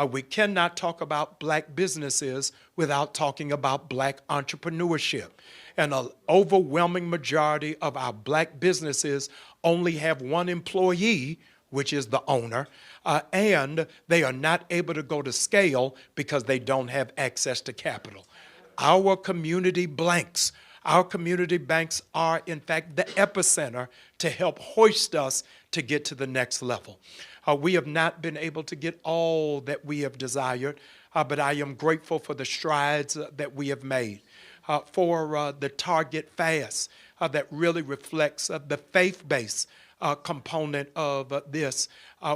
We cannot talk about black businesses without talking about black entrepreneurship. And an overwhelming majority of our black businesses only have one employee, which is the owner, and they are not able to go to scale because they don't have access to capital. Our community banks are, in fact, the epicenter to help hoist us to get to the next level. We have not been able to get all that we have desired, but I am grateful for the strides that we have made. For the Target Fast that really reflects the faith-based component of this,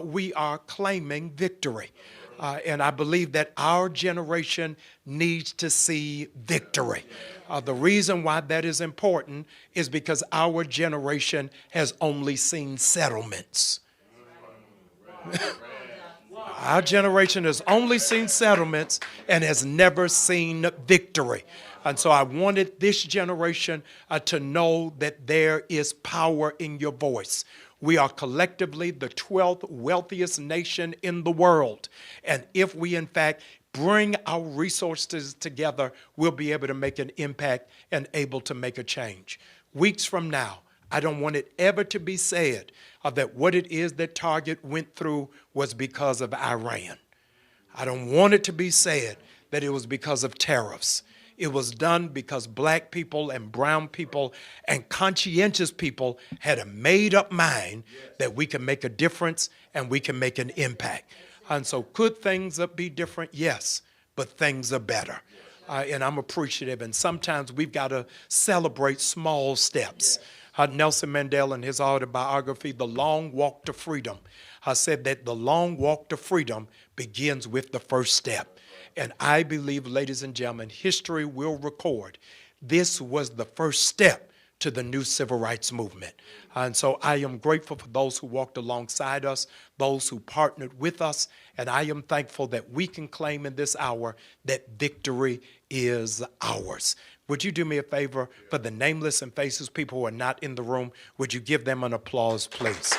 we are claiming victory. And I believe that our generation needs to see victory. The reason why that is important is because our generation has only seen settlements. Our generation has only seen settlements and has never seen victory. And so I wanted this generation to know that there is power in your voice. We are collectively the 12th wealthiest nation in the world. And if we, in fact, bring our resources together, we'll be able to make an impact and able to make a change. Weeks from now, I don't want it ever to be said that what it is that Target went through was because of Iran. I don't want it to be said that it was because of tariffs. It was done because black people and brown people and conscientious people had a made-up mind that we can make a difference and we can make an impact. And so could things be different? Yes, but things are better. And I'm appreciative. And sometimes we've got to celebrate small steps. Nelson Mandela, in his autobiography, The Long Walk to Freedom, said that the long walk to freedom begins with the first step. And I believe, ladies and gentlemen, history will record this was the first step to the new civil rights movement. And so I am grateful for those who walked alongside us, those who partnered with us, and I am thankful that we can claim in this hour that victory is ours. Would you do me a favor for the nameless and faceless people who are not in the room? Would you give them an applause, please?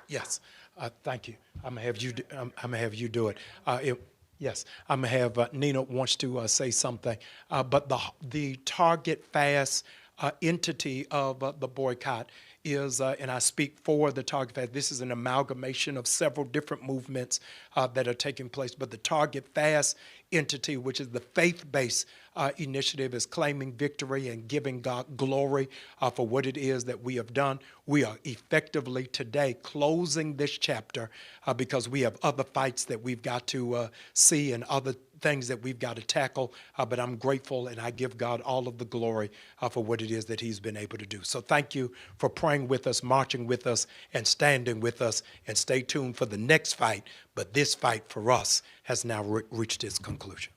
Yes, thank you. I'm gonna have you do it. Yes, I'm gonna have Nina wants to say something. But the Target Fast entity of the boycott is, and I speak for the Target Fast. This is an amalgamation of several different movements that are taking place. But the Target Fast entity, which is the faith-based initiative, is claiming victory and giving God glory for what it is that we have done. We are effectively today closing this chapter because we have other fights that we've got to see and other things that we've got to tackle, but I'm grateful and I give God all of the glory for what it is that he's been able to do. So thank you for praying with us, marching with us, and standing with us, and stay tuned for the next fight. But this fight for us has now reached its conclusion.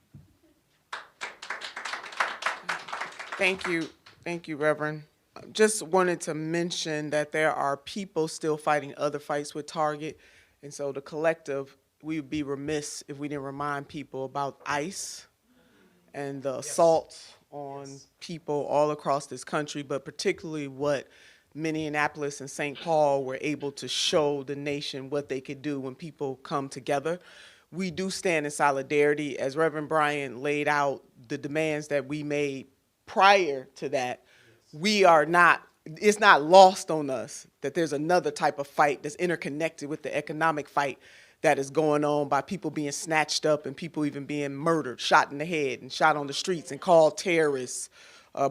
Thank you. Thank you, Reverend. Just wanted to mention that there are people still fighting other fights with Target. And so the collective, we would be remiss if we didn't remind people about ICE and the assaults on people all across this country, but particularly what Minneapolis and St. Paul were able to show the nation what they could do when people come together. We do stand in solidarity. As Reverend Bryant laid out the demands that we made prior to that, we are not, it's not lost on us that there's another type of fight that's interconnected with the economic fight that is going on by people being snatched up and people even being murdered, shot in the head and shot on the streets and called terrorists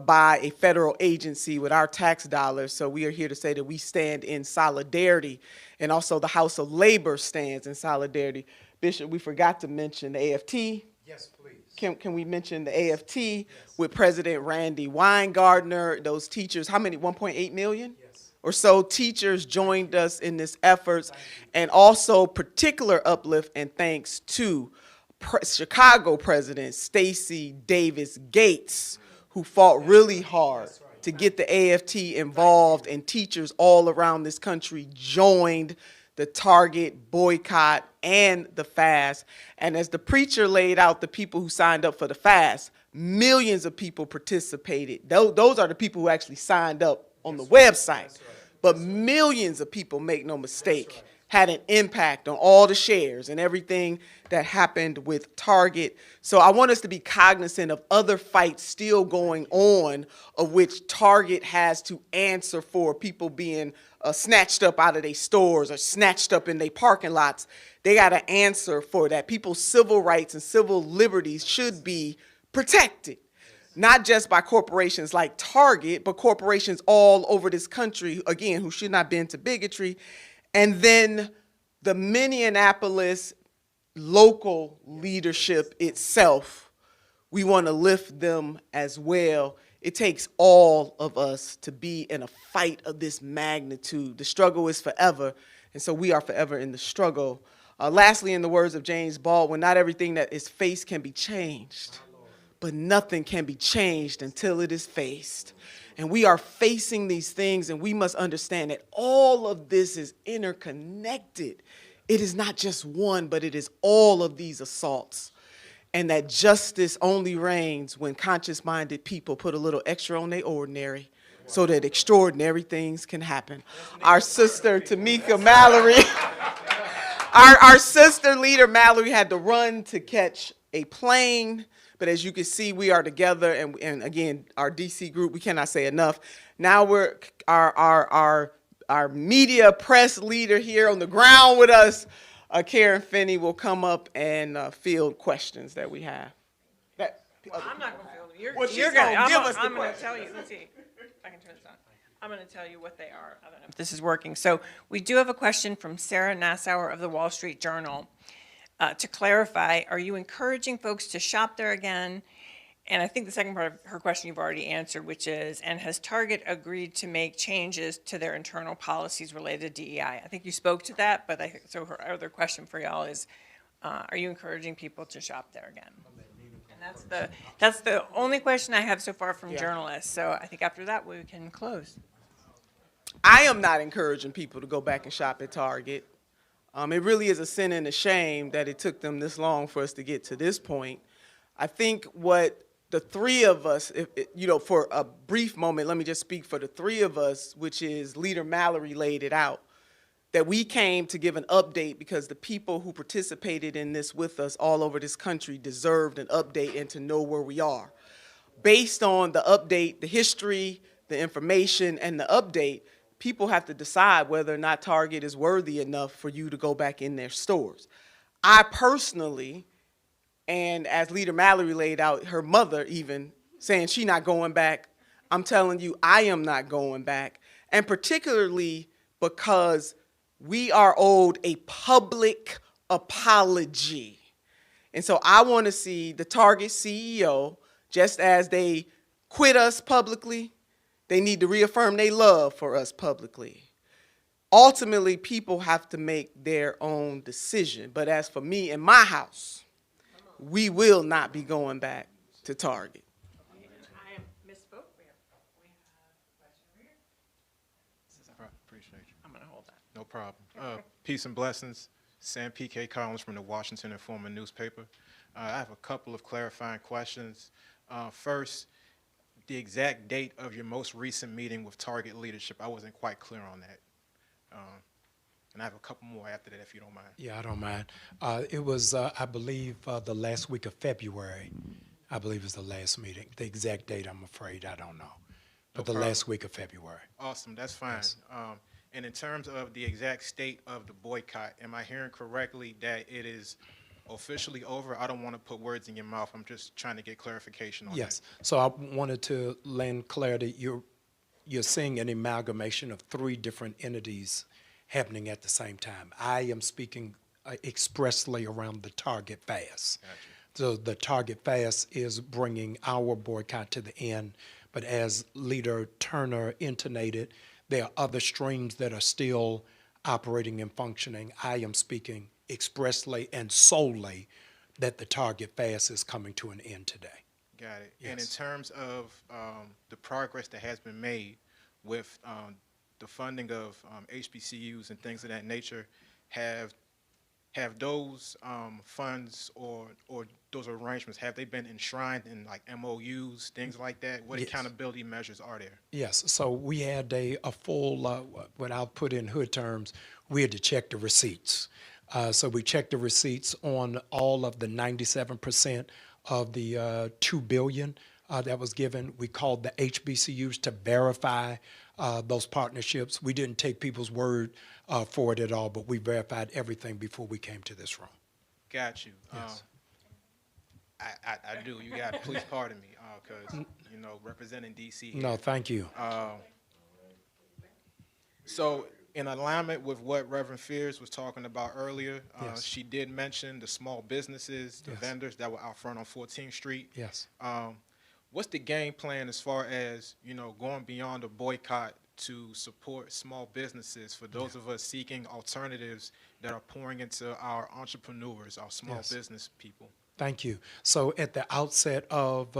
by a federal agency with our tax dollars. So we are here to say that we stand in solidarity, and also the House of Labor stands in solidarity. Bishop, we forgot to mention the AFT. Yes, please. Can we mention the AFT with President Randy Weingartner, those teachers, how many, 1.8 million? Or so teachers joined us in this efforts, and also particular uplift and thanks to Chicago President Stacey Davis Gates, who fought really hard to get the AFT involved, and teachers all around this country joined the Target boycott and the fast. And as the preacher laid out the people who signed up for the fast, millions of people participated. Those are the people who actually signed up on the website. But millions of people, make no mistake, had an impact on all the shares and everything that happened with Target. So I want us to be cognizant of other fights still going on, of which Target has to answer for, people being snatched up out of their stores or snatched up in their parking lots. They got to answer for that. People's civil rights and civil liberties should be protected, not just by corporations like Target, but corporations all over this country, again, who should not bend to bigotry. And then the Minneapolis local leadership itself, we want to lift them as well. It takes all of us to be in a fight of this magnitude. The struggle is forever, and so we are forever in the struggle. Lastly, in the words of James Baldwin, not everything that is faced can be changed, but nothing can be changed until it is faced. And we are facing these things, and we must understand that all of this is interconnected. It is not just one, but it is all of these assaults. And that justice only reigns when conscious-minded people put a little extra on their ordinary so that extraordinary things can happen. Our sister, Tamika Mallerie, our sister leader, Mallerie, had to run to catch a plane. But as you can see, we are together, and again, our DC group, we cannot say enough. Now we're our media press leader here on the ground with us, Karen Finney, will come up and field questions that we have. I'm not going to field them. Well, she's You're gonna gonna give us the I'm going to questions. tell you. Let's see if I can turn this on. I'm going to tell you what they are. I don't know if this is working. So we do have a question from Sarah Nassauer of the Wall Street Journal. To clarify, are you encouraging folks to shop there again? And I think the second part of her question you've already answered, which is, and has Target agreed to make changes to their internal policies related to DEI? I think you spoke to that, but so her other question for y'all is, are you encouraging people to shop there again? And that's the only question I have so far from journalists. So I think after that we can close. I am not encouraging people to go back and shop at Target. It really is a sin and a shame that it took them this long for us to get to this point. I think what the three of us, for a brief moment, let me just speak for the three of us, which is Leader Mallerie laid it out, that we came to give an update because the people who participated in this with us all over this country deserved an update and to know where we are. Based on the update, the history, the information, and the update, people have to decide whether or not Target is worthy enough for you to go back in their stores. I personally, and as Leader Mallerie laid out, her mother even saying she's not going back, I'm telling you, I am not going back. And particularly because we are owed a public apology. And so I want to see the Target CEO, just as they quit us publicly, they need to reaffirm their love for us publicly. Ultimately, people have to make their own decision. But as for me and my house, we will not be going back to Target. I am misspoke. We have a question over here. Appreciate you. I'm going to hold that. No problem. Peace and blessings. Sam P.K. Collins from the Washington Informer newspaper. I have a couple of clarifying questions. First, the exact date of your most recent meeting with Target leadership. I wasn't quite clear on that. And I have a couple more after that, if you don't mind. Yeah, I don't mind. It was, I believe, the last week of February. I believe is the last meeting. The exact date, I'm afraid, I don't know. But the last week of February. Awesome, that's fine. Yes. And in terms of the exact state of the boycott, am I hearing correctly that it is officially over? I don't want to put words in your mouth. I'm just trying to get clarification on that. Yes. So I wanted to lend clarity. You're seeing an amalgamation of 3 different entities happening at the same time. I am speaking expressly around the Target fast. Gotcha. So the Target fast is bringing our boycott to the end. But as Leader Turner intonated, there are other streams that are still operating and functioning. I am speaking expressly and solely that the Target fast is coming to an end today. Got it. Yes. And in terms of the progress that has been made with the funding of HBCUs and things of that nature, have those funds or those arrangements, have they been enshrined in like MOUs, things like that? What Yes. accountability measures are there? Yes, so we had a full, what I'll put in hood terms, we had to check the receipts. So we checked the receipts on all of the 97% of the $2 billion that was given. We called the HBCUs to verify those partnerships. We didn't take people's word for it at all, but we verified everything before we came to this room. Got you. Yes. I do. You got to please pardon me, because representing DC. No, thank you. So, in alignment with what Reverend Fears was talking about earlier, Yes. she did mention the small businesses, the Yes. vendors that were out front on 14th Street. Yes. What's the game plan as far as going beyond a boycott to support small businesses for those of us seeking alternatives that are pouring into our entrepreneurs, our small Yes. business people? Thank you. So at the outset of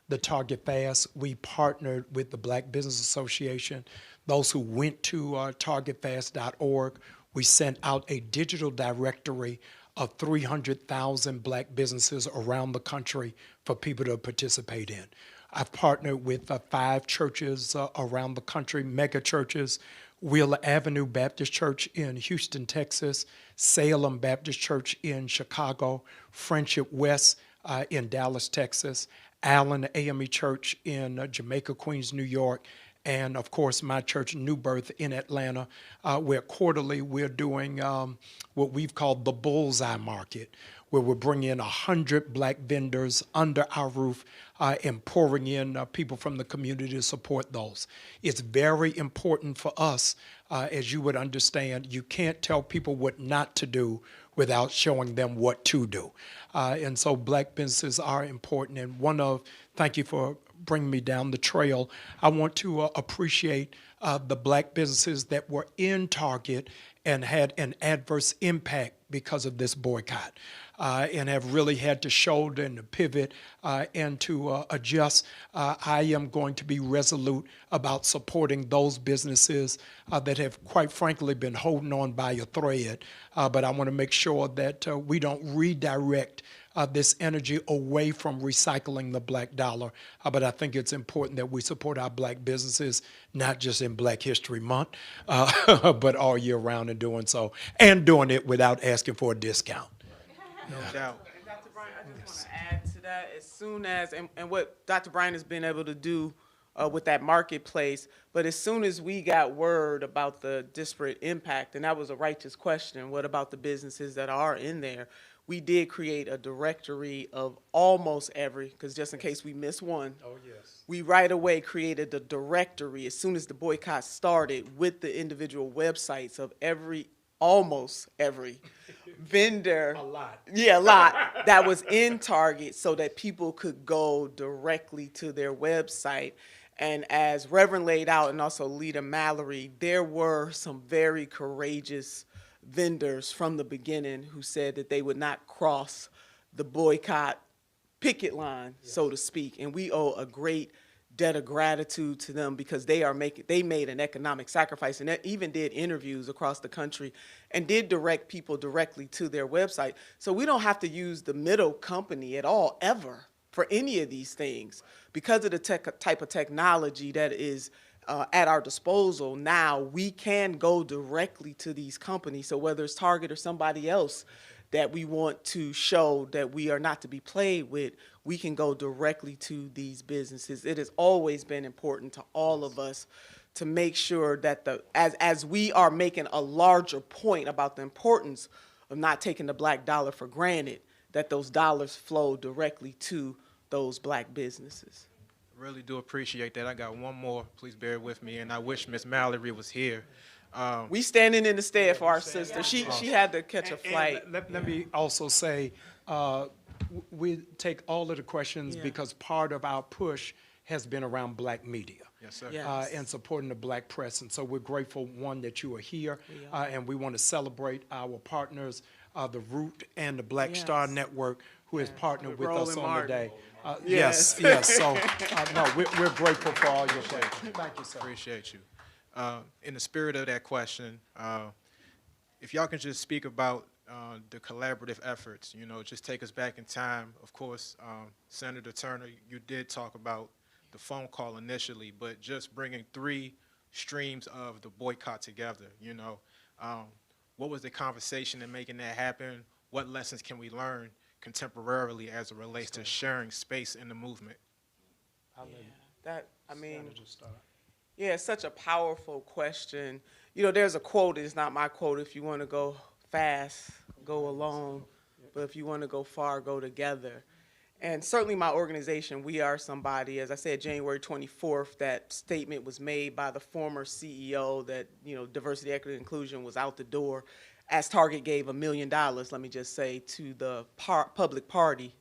the Target Fast, we partnered with the Black Business Association. Those who went to targetfast.org, we sent out a digital directory of 300,000 black businesses around the country for people to participate in. I've partnered with 5 churches around the country, mega churches, Wheeler Avenue Baptist Church in Houston, Texas, Salem Baptist Church in Chicago, Friendship West in Dallas, Texas, Allen AME Church in Jamaica, Queens, New York, and of course my church, New Birth in Atlanta, where quarterly we're doing what we've called the Bullseye Market, where we're bringing in 100 black vendors under our roof and pouring in people from the community to support those. It's very important for us, as you would understand, you can't tell people what not to do without showing them what to do. And so black businesses are important. And thank you for bringing me down the trail. I want to appreciate the black businesses that were in Target and had an adverse impact because of this boycott, and have really had to shoulder and to pivot and to adjust. I am going to be resolute about supporting those businesses that have, quite frankly, been holding on by a thread. But I want to make sure that we don't redirect this energy away from recycling the black dollar. But I think it's important that we support our black businesses, not just in Black History Month, but all year round in doing so, and doing it without asking for a discount. No doubt. And Dr. Bryant, I just want to add to that, as soon as, and what Dr. Bryant has been able to do with that marketplace, but as soon as we got word about the disparate impact, and that was a righteous question, what about the businesses that are in there? We did create a directory of almost every, because just in case we miss one. Oh, yes. We right away created the directory as soon as the boycott started with the individual websites of almost every vendor. A lot. Yeah, a lot. That was in Target so that people could go directly to their website. And as Reverend laid out, and also Leader Mallerie, there were some very courageous vendors from the beginning who said that they would not cross the boycott picket line, so to speak. And we owe a great debt of gratitude to them because they made an economic sacrifice, and they even did interviews across the country and did direct people directly to their website. So we don't have to use the middle company at all, ever, for any of these things. Because of the type of technology that is at our disposal now, we can go directly to these companies. So whether it's Target or somebody else that we want to show that we are not to be played with, we can go directly to these businesses. It has always been important to all of us to make sure that as we are making a larger point about the importance of not taking the black dollar for granted, that those dollars flow directly to those black businesses. Really do appreciate that. I got one more. Please bear with me, and I wish Miss Mallerie was here. We standing in the stead for our sister. She had to catch a flight. And let me also say, we take all of the questions because part of our push has been around black media. Yes, sir. Yes. And supporting the black press. And so we're grateful, one, that you are here. And we want to celebrate our partners, the Root and the Black Star Yes. Network, who has partnered with Roland us on Martin. today. Yes. Yes. So, no, we're grateful for all your questions. Thank you, sir. Appreciate you. In the spirit of that question, if y'all can just speak about the collaborative efforts, just take us back in time. Of course, Senator Turner, you did talk about the phone call initially, but just bringing 3 streams of the boycott together, what was the conversation in making that happen? What lessons can we learn contemporarily as it relates to sharing space in the movement? Yeah, it's such a powerful question. There's a quote, it's not my quote, if you want to go fast, go alone, but if you want to go far, go together. And certainly my organization, We Are Somebody, as I said, January 24th, that statement was made by the former CEO that, diversity, equity, and inclusion was out the door, as Target gave $1 million, let me just say, to the public party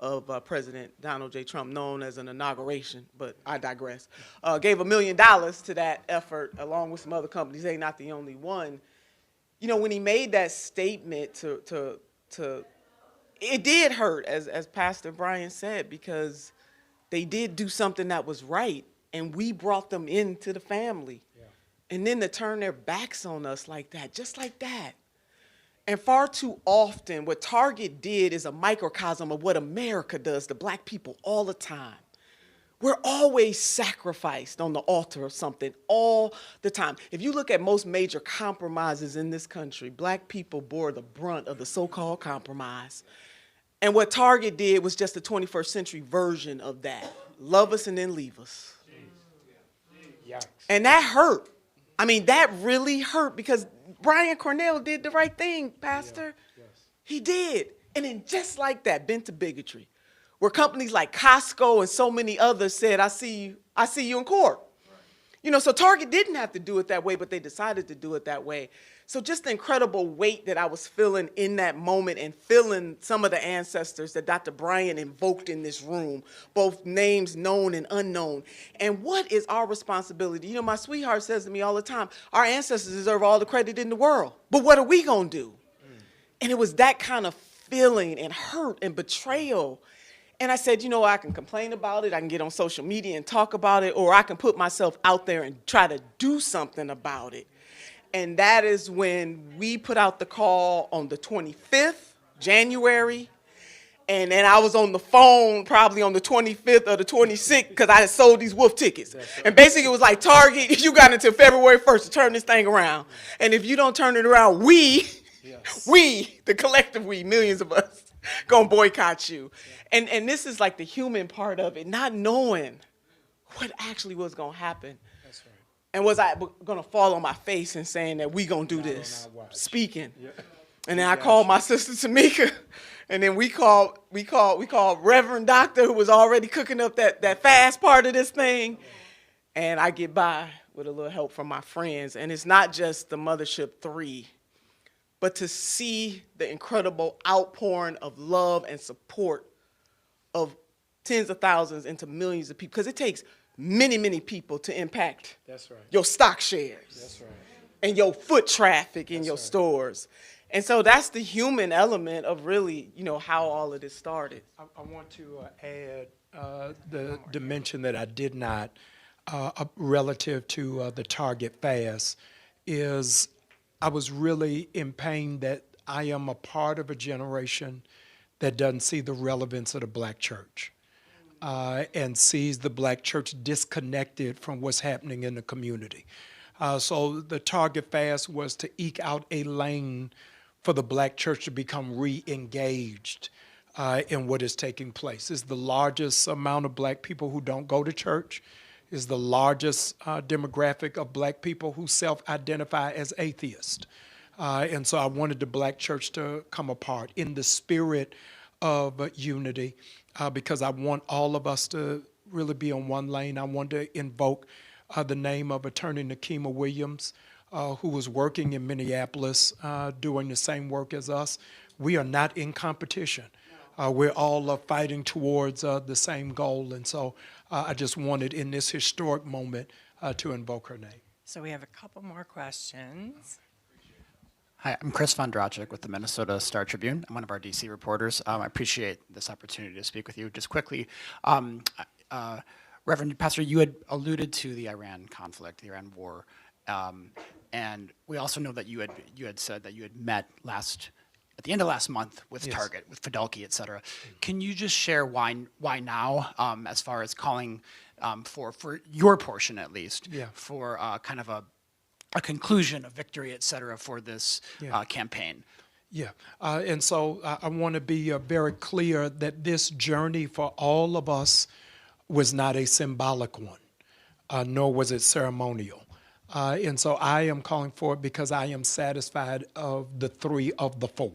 of President Donald J. Trump, known as an inauguration, but I digress. Gave $1 million to that effort, along with some other companies. They're not the only one. When he made that statement it did hurt, as Pastor Bryant said, because they did do something that was right, and we brought them into the family. And then to turn their backs on us like that, just like that. And far too often, what Target did is a microcosm of what America does to black people all the time. We're always sacrificed on the altar of something all the time. If you look at most major compromises in this country, black people bore the brunt of the so-called compromise. And what Target did was just the 21st century version of that. Love us and then leave us. Yikes. And that hurt. That really hurt because Brian Cornell did the right thing, Pastor. He did. And then just like that, bent to bigotry, where companies like Costco and so many others said, I see you in court. So Target didn't have to do it that way, but they decided to do it that way. So just the incredible weight that I was feeling in that moment and feeling some of the ancestors that Dr. Bryant invoked in this room, both names known and unknown. And what is our responsibility? My sweetheart says to me all the time, our ancestors deserve all the credit in the world, but what are we gonna do? And it was that kind of feeling and hurt and betrayal. And I said, I can complain about it, I can get on social media and talk about it, or I can put myself out there and try to do something about it. And that is when we put out the call on the 25th, January. And then I was on the phone probably on the 25th or the 26th because I had sold these wolf tickets. And basically it was like, Target, you got until February 1st to turn this thing around. And if you don't turn it around, we, the collective we, millions of us, gonna boycott you. And this is like the human part of it, not knowing what actually was gonna happen. That's right. And was I gonna fall on my face and saying that we gonna do this, speaking. And then I called my sister Tamika, and then we called Reverend Doctor, who was already cooking up that fast part of this thing. And I get by with a little help from my friends. And it's not just the Mothership 3, but to see the incredible outpouring of love and support of tens of thousands into millions of people, because it takes many, many people to impact That's right. your stock shares. That's right. And your foot traffic in your stores. And so that's the human element of really, how all of this started. I want to add the dimension that I did not, relative to the Target fast, is I was really in pain that I am a part of a generation that doesn't see the relevance of the black church and sees the black church disconnected from what's happening in the community. So the Target fast was to eke out a lane for the black church to become re-engaged in what is taking place. It's the largest amount of black people who don't go to church. It's the largest demographic of black people who self-identify as atheists. And so I wanted the black church to come apart in the spirit of unity because I want all of us to really be on one lane. I want to invoke the name of Attorney Nakima Williams, who was working in Minneapolis doing the same work as us. We are not in competition. We're all fighting towards the same goal. And so I just wanted in this historic moment to invoke her name. So we have a couple more questions. Hi, I'm Chris Von Drochik with the Minnesota Star Tribune. I'm one of our DC reporters. I appreciate this opportunity to speak with you. Just quickly, Reverend Pastor, you had alluded to the Iran conflict, the Iran war, and we also know that you had said that you had met at the end of last month with Target, with Fidelki, et cetera. Can you just share why now, as far as calling for your portion at least, for kind of a conclusion, a victory, et cetera, for this campaign? Yeah, and so I want to be very clear that this journey for all of us was not a symbolic one, nor was it ceremonial. And so I am calling for it because I am satisfied of the 3 of the 4.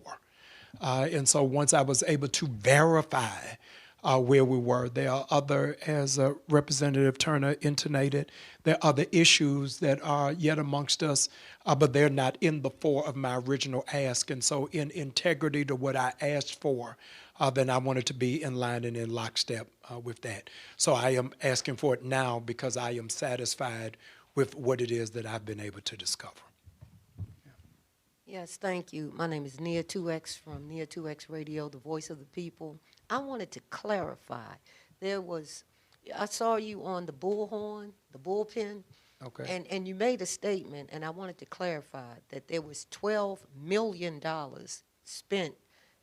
And so once I was able to verify where we were, there are other, as Representative Turner intonated, there are other issues that are yet amongst us, but they're not in the 4 of my original ask. And so in integrity to what I asked for, then I wanted to be in line and in lockstep with that. So I am asking for it now because I am satisfied with what it is that I've been able to discover. Yes, thank you. My name is Nia 2X from Nia 2X Radio, the voice of the people. I wanted to clarify. I saw you on the bullhorn, the bullpen, Okay. and you made a statement, and I wanted to clarify that there was $12 million spent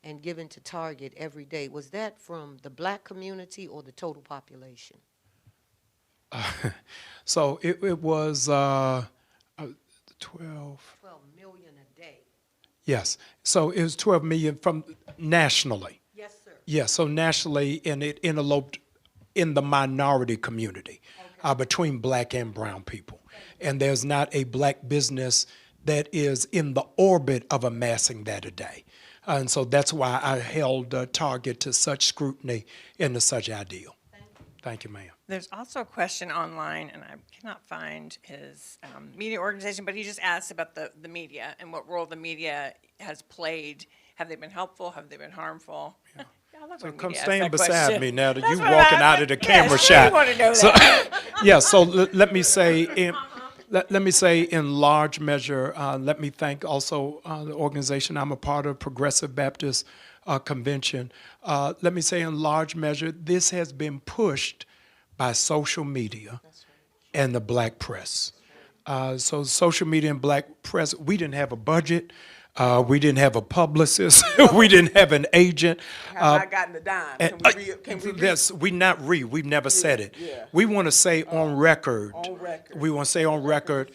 and given to Target every day. Was that from the black community or the total population? So it was 12. 12 million a day. Yes. So it was 12 million from nationally. Yes, sir. Yes. So nationally, and it interloped in the minority community between black and brown people. And there's not a black business that is in the orbit of amassing that a day. And so that's why I held Target to such scrutiny and to such ideal. Thank you, ma'am. There's also a question online, and I cannot find his media organization, but he just asked about the media and what role the media has played. Have they been helpful? Have they been harmful? Yeah. I love So when come media asks stand that beside question. me now that That's you're what walking I- out of the yes, camera I shot. want to know So, that. yeah, so let me say, let me say in large measure, let me thank also the organization I'm a part of, Progressive Baptist Convention. Let me say in large measure, this has been pushed by social media and the black press. So social media and black press, we didn't have a budget. We didn't have a publicist. We didn't have an agent. Have I gotten a dime? Can we Yes, we've never said it. yeah. We want to say on record. On record. We want to say on record,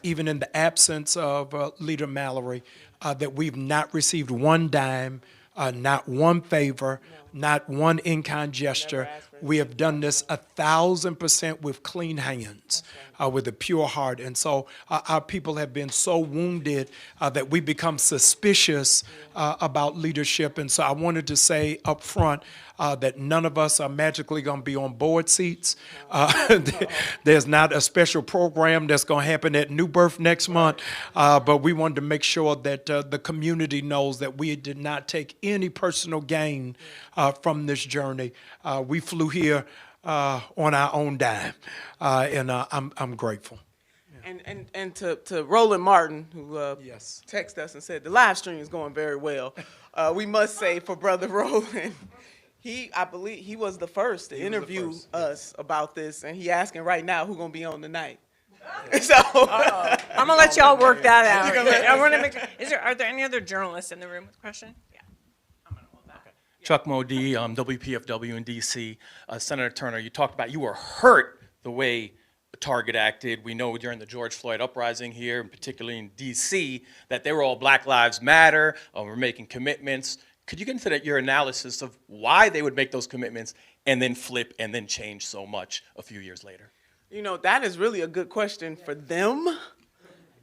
even in the absence of Leader Mallerie, that we've not received one dime, not one favor, not one in-kind gesture. We have done this 1,000% with clean hands, with a pure heart. And so our people have been so wounded that we become suspicious about leadership. And so I wanted to say up front, that none of us are magically going to be on board seats. There's not a special program that's going to happen at New Birth next month, but we wanted to make sure that the community knows that we did not take any personal gain from this journey. We flew here on our own dime, and I'm grateful. And to Roland Martin, who Yes. texted us and said the live stream is going very well. We must say for Brother Roland, I believe he was the first to interview us about this, and he asking right now who's gonna be on tonight. So I'm gonna let y'all work that out. I want to make. Are there any other journalists in the room with a question? Yeah. I'm gonna hold that. Chuck Modee, WPFW in DC. Senator Turner, you talked about you were hurt the way Target acted. We know during the George Floyd uprising here, and particularly in DC, that they were all Black Lives Matter, we're making commitments. Could you get into your analysis of why they would make those commitments and then flip and then change so much a few years later? You know, that is really a good question for them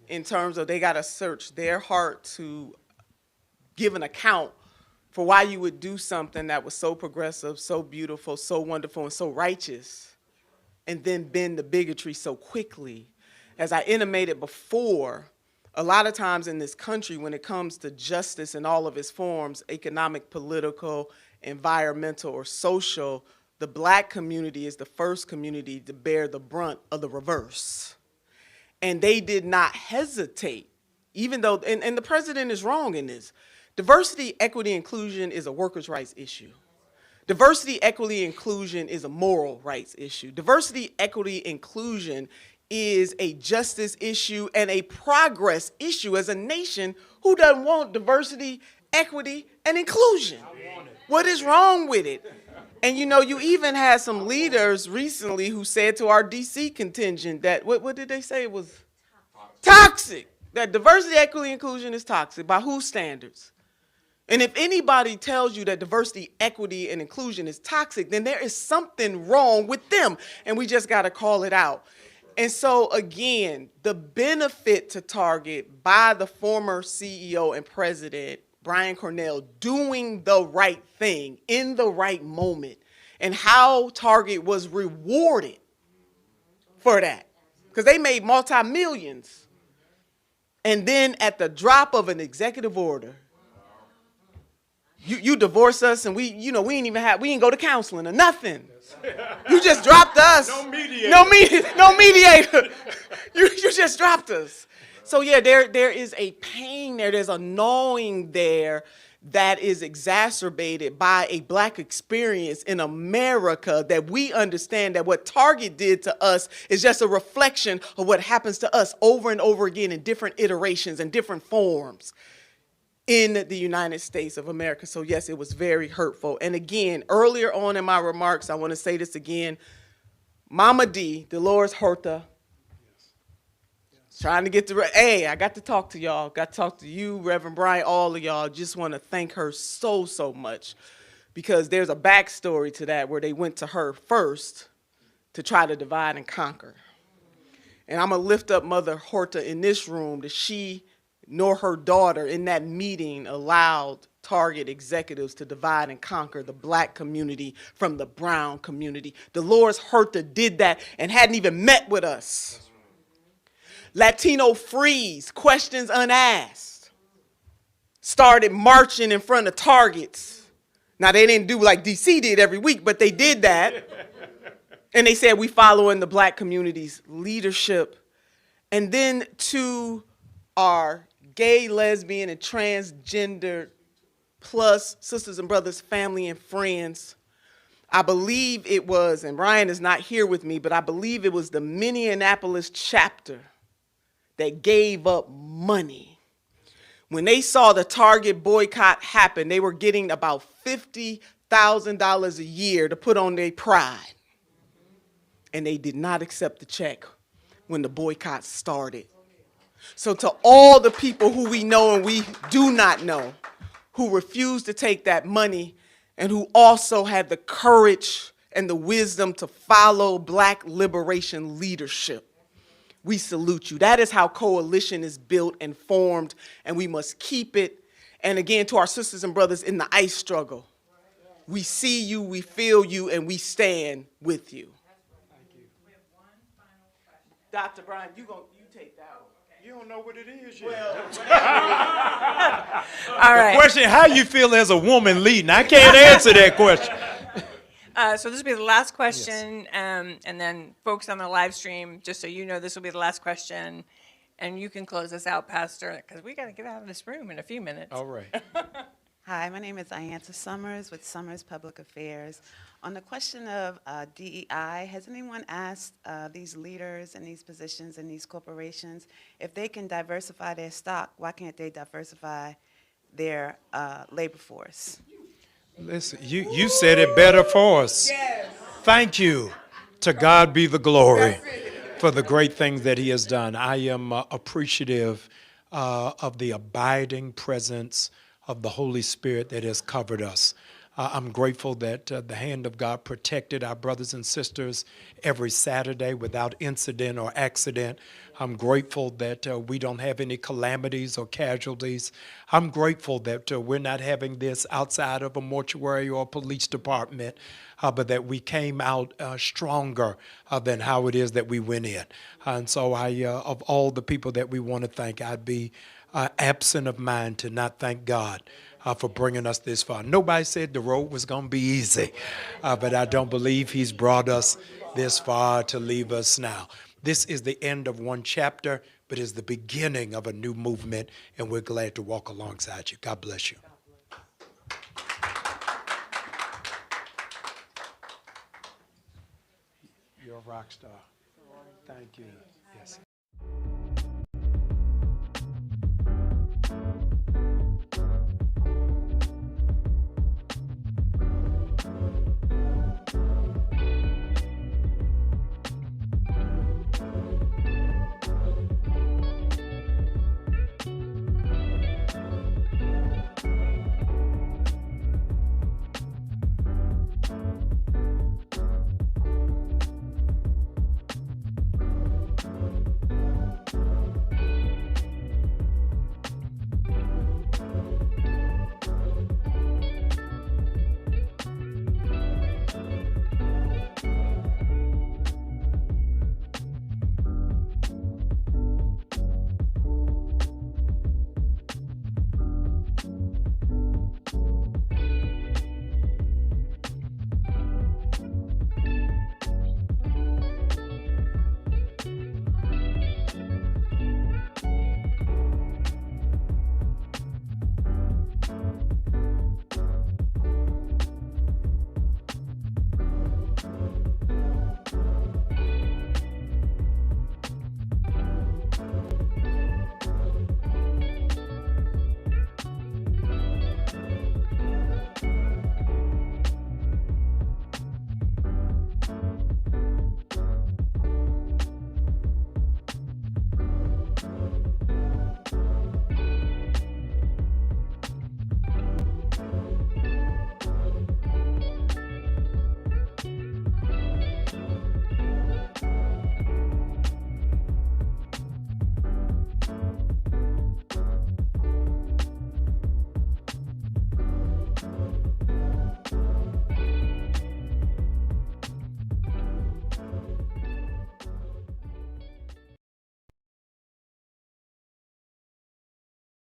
in terms of they got to search their heart to give an account for why you would do something that was so progressive, so beautiful, so wonderful, and so righteous, and then bend the bigotry so quickly. As I intimated before, a lot of times in this country, when it comes to justice in all of its forms, economic, political, environmental, or social, the Black community is the first community to bear the brunt of the reverse. And they did not hesitate, even though, and the president is wrong in this. Diversity, equity, inclusion is a workers' rights issue. Diversity, equity, inclusion is a moral rights issue. Diversity, equity, inclusion is a justice issue and a progress issue as a nation who doesn't want diversity, equity, and inclusion. What is wrong with it? And you know, you even had some leaders recently who said to our DC contingent that, what did they say? It was toxic. That diversity, equity, inclusion is toxic. By whose standards? And if anybody tells you that diversity, equity, and inclusion is toxic, then there is something wrong with them, and we just got to call it out. And so, again, the benefit to Target by the former CEO and president, Brian Cornell, doing the right thing in the right moment, and how Target was rewarded for that, because they made multi-millions. And then at the drop of an executive order, you divorce us, and we ain't go to counseling or nothing. You just dropped us. No mediator. You just dropped us. So yeah, there is a pain there. There's a gnawing there that is exacerbated by a Black experience in America, that we understand that what Target did to us is just a reflection of what happens to us over and over again in different iterations and different forms in the United States of America. So yes, it was very hurtful. And again, earlier on in my remarks, I want to say this again, Mama D, Dolores Huerta, trying to get to, hey, I got to talk to y'all, got to talk to you, Reverend Bryant, all of y'all. Just want to thank her so much, because there's a backstory to that where they went to her first to try to divide and conquer. And I'm going to lift up Mother Huerta in this room, that she nor her daughter in that meeting allowed Target executives to divide and conquer the Black community from the brown community. Dolores Huerta did that and hadn't even met with us. Latino Freeze, questions unasked, started marching in front of Targets. Now, they didn't do like DC did every week, but they did that. And they said, we following the Black community's leadership. And then to our gay, lesbian, and transgender plus sisters and brothers, family and friends, I believe it was, and Ryan is not here with me, but I believe it was the Minneapolis chapter that gave up money. When they saw the Target boycott happen, they were getting about $50,000 a year to put on their pride. And they did not accept the check when the boycott started. So to all the people who we know and we do not know, who refused to take that money and who also had the courage and the wisdom to follow Black liberation leadership, we salute you. That is how coalition is built and formed, and we must keep it. And again, to our sisters and brothers in the ICE struggle, We see you, we feel you, and we stand with you. Dr. Bryant, you take that one. You don't know what it is All right. Question, how you feel as a woman leading? I can't answer that question. So this will be the last question, and then folks on the live stream, just so you know, this will be the last question, and you can close us out, Pastor, because we got to get out of this room in a few minutes. All right. Hi, my name is Ianta Summers with Summers Public Affairs. On the question of DEI, has anyone asked these leaders in these positions in these corporations if they can diversify their stock, why can't they diversify their labor force? Listen, you said it better for us. Yes. Thank you. To God be the glory for the great things that he has done. I am appreciative of the abiding presence of the Holy Spirit that has covered us. I'm grateful that the hand of God protected our brothers and sisters every Saturday without incident or accident. I'm grateful that we don't have any calamities or casualties. I'm grateful that we're not having this outside of a mortuary or a police department, but that we came out stronger than how it is that we went in. And so of all the people that we want to thank, I'd be absent of mind to not thank God for bringing us this far. Nobody said the road was going to be easy, but I don't believe he's brought us this far to leave us now. This is the end of one chapter, but is the beginning of a new movement, and we're glad to walk alongside you. God bless you. You're a rock star. Thank you. Yes.